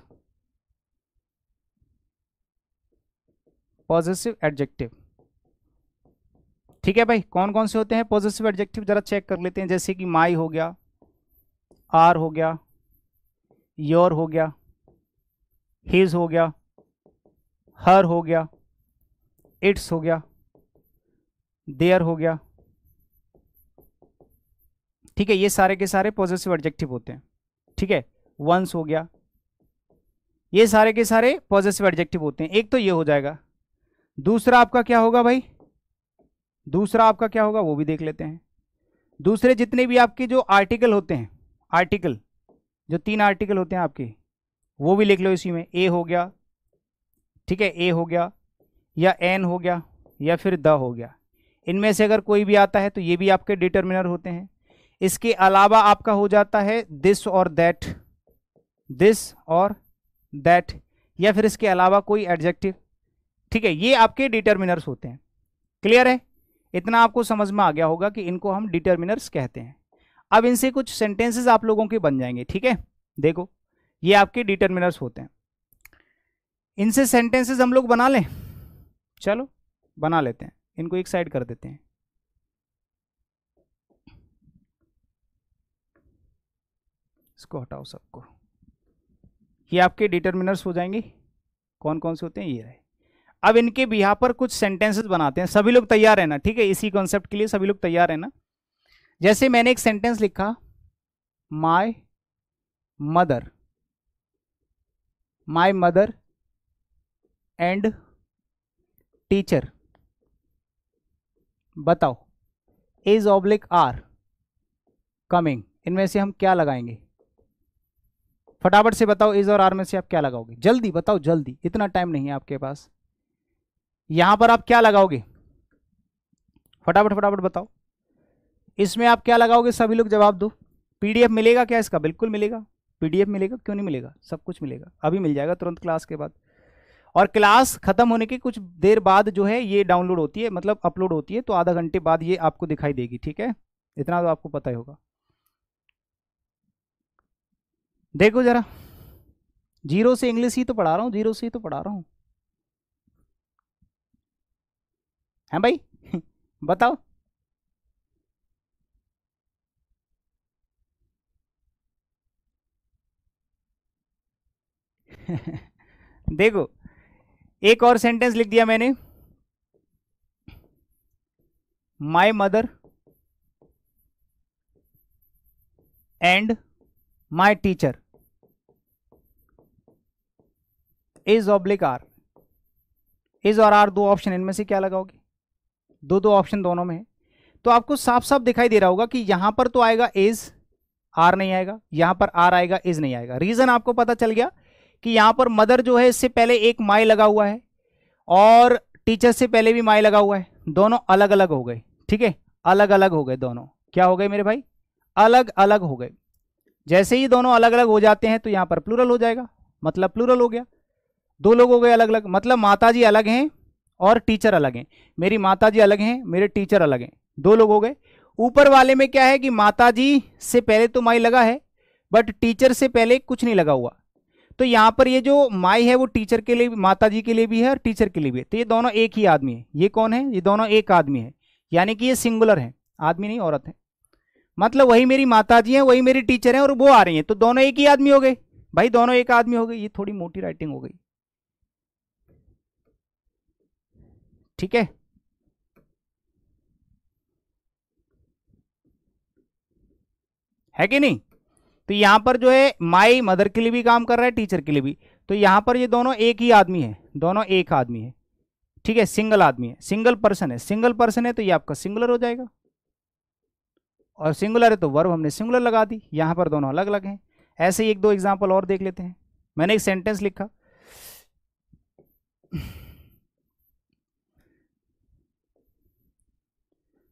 एडजेक्टिव, ठीक है भाई। कौन कौन से होते हैं पॉजेसिव एडजेक्टिव, जरा चेक कर लेते हैं। जैसे कि माई हो गया, आर हो गया, योर हो गया, हिज हो गया, हर हो गया, इट्स हो गया, देयर हो गया, ठीक है। ये सारे के सारे पॉजेसिव एडजेक्टिव होते हैं, ठीक है। वंस हो गया, ये सारे के सारे पॉजेसिव एडजेक्टिव होते हैं। एक तो ये हो जाएगा। दूसरा आपका क्या होगा भाई, दूसरा आपका क्या होगा वो भी देख लेते हैं। दूसरे जितने भी आपके जो आर्टिकल होते हैं, आर्टिकल जो तीन आर्टिकल होते हैं आपके, वो भी लिख लो इसी में। ए हो गया, ठीक है, ए हो गया, या एन हो गया, या फिर द हो गया। इनमें से अगर कोई भी आता है तो ये भी आपके डिटर्मिनर होते हैं। इसके अलावा आपका हो जाता है दिस और दैट, दिस और दैट, या फिर इसके अलावा कोई एडजेक्टिव, ठीक है। ये आपके डिटर्मिनर्स होते हैं। क्लियर है, इतना आपको समझ में आ गया होगा कि इनको हम डिटर्मिनर्स कहते हैं। अब इनसे कुछ सेंटेंसेस आप लोगों के बन जाएंगे, ठीक है। देखो ये आपके डिटर्मिनर्स होते हैं, इनसे सेंटेंसेस हम लोग बना लें। चलो बना लेते हैं, इनको एक साइड कर देते हैं। इसको हटाओ सबको। ये आपके डिटर्मिनर्स हो जाएंगे। कौन कौन से होते हैं ये रहे। अब इनके बिहार पर कुछ सेंटेंसेस बनाते हैं। सभी लोग तैयार है ना, ठीक है। इसी कॉन्सेप्ट के लिए सभी लोग तैयार है ना। जैसे मैंने एक सेंटेंस लिखा, my mother, my mother and teacher बताओ, इज ऑब्लिक आर कमिंग, इनमें से हम क्या लगाएंगे? फटाफट से बताओ, इज और आर में से आप क्या लगाओगे? जल्दी बताओ, जल्दी, इतना टाइम नहीं है आपके पास। यहां पर आप क्या लगाओगे? फटाफट फटाफट बताओ, इसमें आप क्या लगाओगे? सभी लोग जवाब दो। पीडीएफ मिलेगा क्या इसका? बिल्कुल मिलेगा, पीडीएफ मिलेगा, क्यों नहीं मिलेगा? सब कुछ मिलेगा, अभी मिल जाएगा तुरंत क्लास के बाद। और क्लास खत्म होने की कुछ देर बाद जो है ये डाउनलोड होती है, मतलब अपलोड होती है, तो आधा घंटे बाद ये आपको दिखाई देगी, ठीक है? इतना तो आपको पता ही होगा। देखो जरा, जीरो से इंग्लिश ही तो पढ़ा रहा हूँ, जीरो से ही तो पढ़ा रहा हूँ, है भाई? बताओ। देखो, एक और सेंटेंस लिख दिया मैंने, my mother and my teacher is oblique are. Is और आर दो ऑप्शन, इनमें से क्या लगाओगे? दो दो ऑप्शन दोनों में है, तो आपको साफ साफ दिखाई दे रहा होगा कि यहां पर तो आएगा इज, आर नहीं आएगा, यहां पर आर आएगा, इज नहीं आएगा। रीजन आपको पता चल गया कि यहां पर मदर जो है इससे पहले एक माई लगा हुआ है और टीचर से पहले भी माई लगा हुआ है, दोनों अलग अलग हो गए, ठीक है? अलग अलग हो गए दोनों, क्या हो गए मेरे भाई? अलग अलग हो गए। जैसे ही दोनों अलग अलग हो जाते हैं तो यहां पर प्लूरल हो जाएगा, मतलब प्लूरल हो गया। दो लोग हो गए अलग अलग, मतलब माताजी अलग हैं और टीचर अलग हैं। मेरी माताजी अलग हैं, मेरे टीचर अलग हैं, दो लोग हो गए। ऊपर वाले में क्या है कि माताजी से पहले तो माई लगा है बट टीचर से पहले कुछ नहीं लगा हुआ, तो यहां पर ये जो माई है वो टीचर के लिए, माताजी के लिए भी है और टीचर के लिए भी है, तो ये दोनों एक ही आदमी है। ये कौन है? ये दोनों एक आदमी है, यानी कि ये सिंगुलर है, आदमी नहीं औरत है। मतलब वही मेरी माताजी है, वही मेरी टीचर है और वो आ रही है, तो दोनों एक ही आदमी हो गए भाई, दोनों एक आदमी हो गए। ये थोड़ी मोटी राइटिंग हो गई, ठीक है कि नहीं? तो यहां पर जो है माई मदर के लिए भी काम कर रहा है, टीचर के लिए भी, तो यहां पर ये दोनों एक ही आदमी है, दोनों एक आदमी है, ठीक है? सिंगल आदमी है, सिंगल पर्सन है, सिंगल पर्सन है तो ये आपका सिंगुलर हो जाएगा, और सिंगुलर है तो वर्ब हमने सिंगुलर लगा दी। यहां पर दोनों अलग अलग हैं। ऐसे ही एक दो एग्जाम्पल और देख लेते हैं। मैंने एक सेंटेंस लिखा,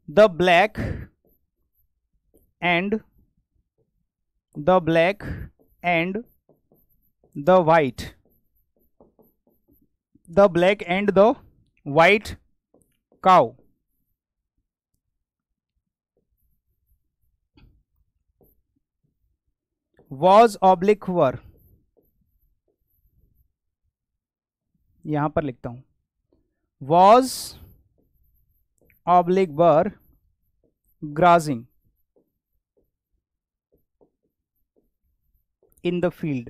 the black and the black and the white, the black and the white cow was oblique were, यहां पर लिखता हूं, was oblique were grazing in the field.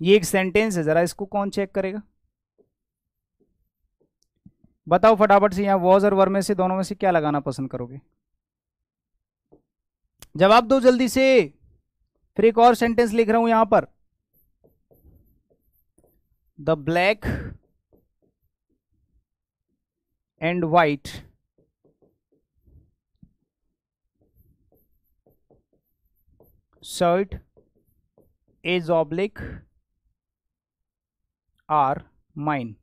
ये एक सेंटेंस है, जरा इसको कौन चेक करेगा? बताओ फटाफट से, यहां वॉज और वर में से दोनों में से क्या लगाना पसंद करोगे? जवाब दो जल्दी से। फिर एक और सेंटेंस लिख रहा हूं यहां पर, the black and white shirt is oblique are mine.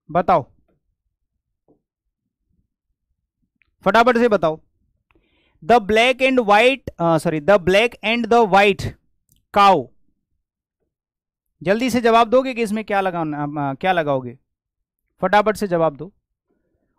बताओ फटाफट से बताओ, the black and white, sorry, the black and the white cow. जल्दी से जवाब दोगे कि इसमें क्या लगाना, क्या लगाओगे? फटाफट से जवाब दो।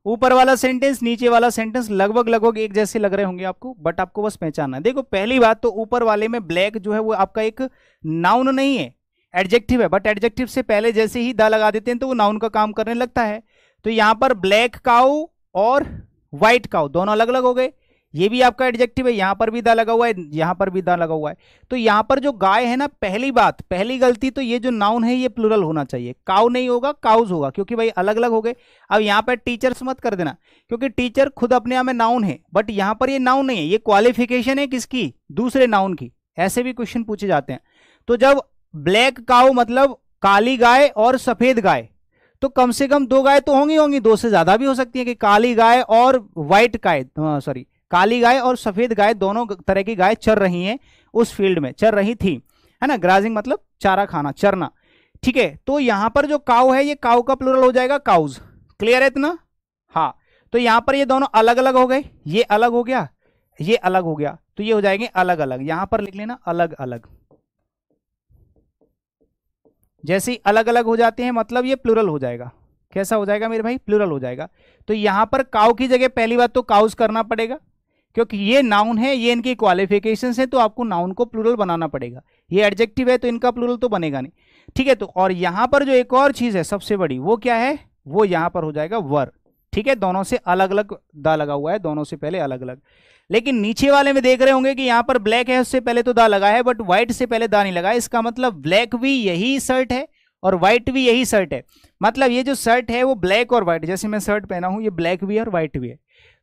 ऊपर वाला सेंटेंस नीचे वाला सेंटेंस लगभग लगभग एक जैसे लग रहे होंगे आपको, बट आपको बस पहचानना है। देखो पहली बात तो ऊपर वाले में ब्लैक जो है वो आपका एक नाउन नहीं है, एडजेक्टिव है, बट एडजेक्टिव से पहले जैसे ही द लगा देते हैं तो वो नाउन का काम करने लगता है। तो यहां पर ब्लैक काउ और व्हाइट काउ दोनों अलग अलग हो गए। ये भी आपका एडजेक्टिव है, यहां पर भी द लगा हुआ है, यहां पर भी द लगा हुआ है। तो यहां पर जो गाय है ना, पहली बात, पहली गलती तो ये जो नाउन है ये प्लूरल होना चाहिए, काउ नहीं होगा, काउज होगा, क्योंकि भाई अलग अलग हो गए। अब यहां पर टीचर्स मत कर देना, क्योंकि टीचर खुद अपने आप में नाउन है, बट यहां पर ये नाउन नहीं है, ये क्वालिफिकेशन है किसकी? दूसरे नाउन की। ऐसे भी क्वेश्चन पूछे जाते हैं। तो जब ब्लैक काउ मतलब काली गाय और सफेद गाय, तो कम से कम 2 गाय तो होंगी, 2 से ज्यादा भी हो सकती है कि काली गाय और व्हाइट गाय, सॉरी काली गाय और सफेद गाय, दोनों तरह की गाय चर रही हैं उस फील्ड में, चर रही थी, है ना। ग्राजिंग मतलब चारा खाना, चरना, ठीक है। तो यहां पर जो काऊ है, ये काऊ का प्लूरल हो जाएगा काउज, क्लियर है इतना? हाँ, तो यहां पर ये दोनों अलग अलग हो गए, ये अलग हो गया, ये अलग हो गया, तो ये हो जाएंगे अलग अलग। यहां पर लिख लेना अलग अलग, जैसे ही अलग अलग हो जाते हैं मतलब ये प्लूरल हो जाएगा। कैसा हो जाएगा मेरे भाई? प्लूरल हो जाएगा। तो यहां पर काऊ की जगह पहली बात तो काउज करना पड़ेगा, क्योंकि ये नाउन है, ये इनकी क्वालिफिकेशंस है, तो आपको नाउन को प्लूरल बनाना पड़ेगा। ये एडजेक्टिव है तो इनका प्लूरल तो बनेगा नहीं, ठीक है। तो और यहां पर जो एक और चीज है सबसे बड़ी, वो क्या है? वो यहां पर हो जाएगा वर, ठीक है। दोनों से अलग अलग दा लगा हुआ है, दोनों से पहले अलग अलग। लेकिन नीचे वाले में देख रहे होंगे कि यहां पर ब्लैक है, उससे पहले तो दा लगा है, बट व्हाइट से पहले दा नहीं लगा। इसका मतलब ब्लैक भी यही शर्ट है और व्हाइट भी यही शर्ट है। मतलब ये जो शर्ट है वो ब्लैक और व्हाइट, जैसे मैं शर्ट पहना हूं, ये ब्लैक भी है और व्हाइट भी है,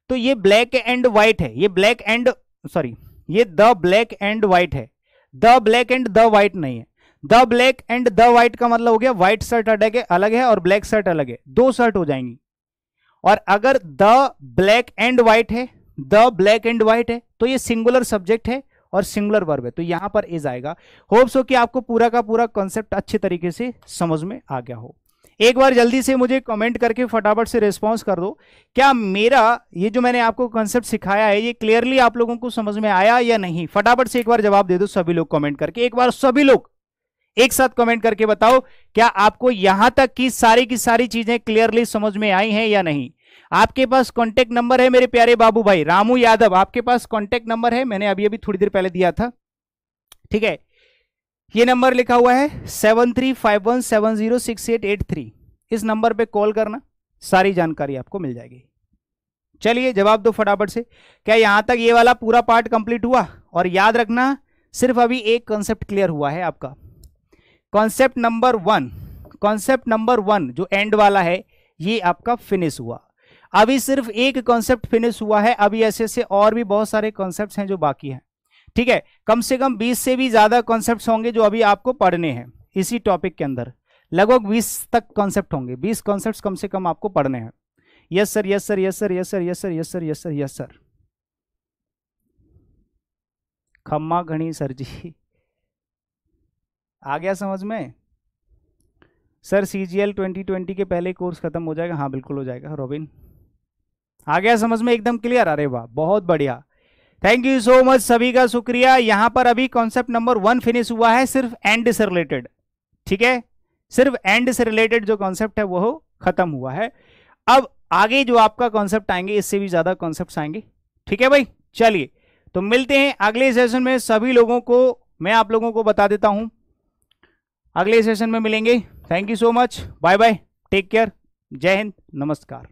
तो ये ब्लैक एंड व्हाइट है। ये ब्लैक एंड सॉरी, ये द ब्लैक एंड व्हाइट है, the black and the white नहीं है। The black and the white का मतलब हो गया व्हाइट शर्ट अलग है और ब्लैक शर्ट अलग है, 2 शर्ट हो जाएंगी। और अगर द ब्लैक एंड व्हाइट है, द ब्लैक एंड व्हाइट है, तो ये सिंगुलर सब्जेक्ट है और सिंगुलर वर्ब है, तो यहां पर इज आएगा। होप्स हो कि आपको पूरा का पूरा कॉन्सेप्ट अच्छे तरीके से समझ में आ गया हो। एक बार जल्दी से मुझे कमेंट करके फटाफट से रिस्पॉन्स कर दो, क्या मेरा ये जो मैंने आपको कॉन्सेप्ट सिखाया है ये क्लियरली आप लोगों को समझ में आया या नहीं? फटाफट से एक बार जवाब दे दो सभी लोग कमेंट करके। एक बार सभी लोग एक साथ कमेंट करके बताओ, क्या आपको यहां तक की सारी चीजें क्लियरली समझ में आई हैं या नहीं? आपके पास कॉन्टेक्ट नंबर है मेरे प्यारे बाबू भाई रामू यादव, आपके पास कॉन्टेक्ट नंबर है, मैंने अभी थोड़ी देर पहले दिया था, ठीक है। ये नंबर लिखा हुआ है 7351706883, इस नंबर पे कॉल करना, सारी जानकारी आपको मिल जाएगी। चलिए जवाब दो फटाफट से, क्या यहां तक ये वाला पूरा पार्ट कंप्लीट हुआ? और याद रखना सिर्फ अभी एक कॉन्सेप्ट क्लियर हुआ है आपका, कॉन्सेप्ट नंबर 1 जो एंड वाला है ये आपका फिनिश हुआ। अभी सिर्फ एक कॉन्सेप्ट फिनिश हुआ है, अभी ऐसे और भी बहुत सारे कॉन्सेप्ट्स हैं जो बाकी हैं, ठीक है। कम से कम 20 से भी ज्यादा कॉन्सेप्ट्स होंगे जो अभी आपको पढ़ने हैं इसी टॉपिक के अंदर, लगभग 20 तक कॉन्सेप्ट होंगे, 20 कॉन्सेप्ट्स कम से कम आपको पढ़ने हैं। Yes sir, yes sir, yes sir, yes sir, yes sir, yes sir, yes sir, yes sir, खम्मा घनी सर जी, आ गया समझ में? सर CGL 2020 के पहले कोर्स खत्म हो जाएगा? हाँ बिल्कुल हो जाएगा रॉबिन, आ गया समझ में? एकदम क्लियर? अरे वाह बहुत बढ़िया, थैंक यू सो मच, सभी का शुक्रिया। यहां पर अभी कॉन्सेप्ट नंबर 1 फिनिश हुआ है, सिर्फ एंड से रिलेटेड, ठीक है, सिर्फ एंड से रिलेटेड जो कॉन्सेप्ट है वो खत्म हुआ है। अब आगे जो आपका कॉन्सेप्ट आएंगे इससे भी ज्यादा कॉन्सेप्ट आएंगे, ठीक है भाई। चलिए तो मिलते हैं अगले सेशन में, सभी लोगों को मैं आप लोगों को बता देता हूं, अगले सेशन में मिलेंगे। Thank you so much, bye bye, take care, जय हिंद, नमस्कार।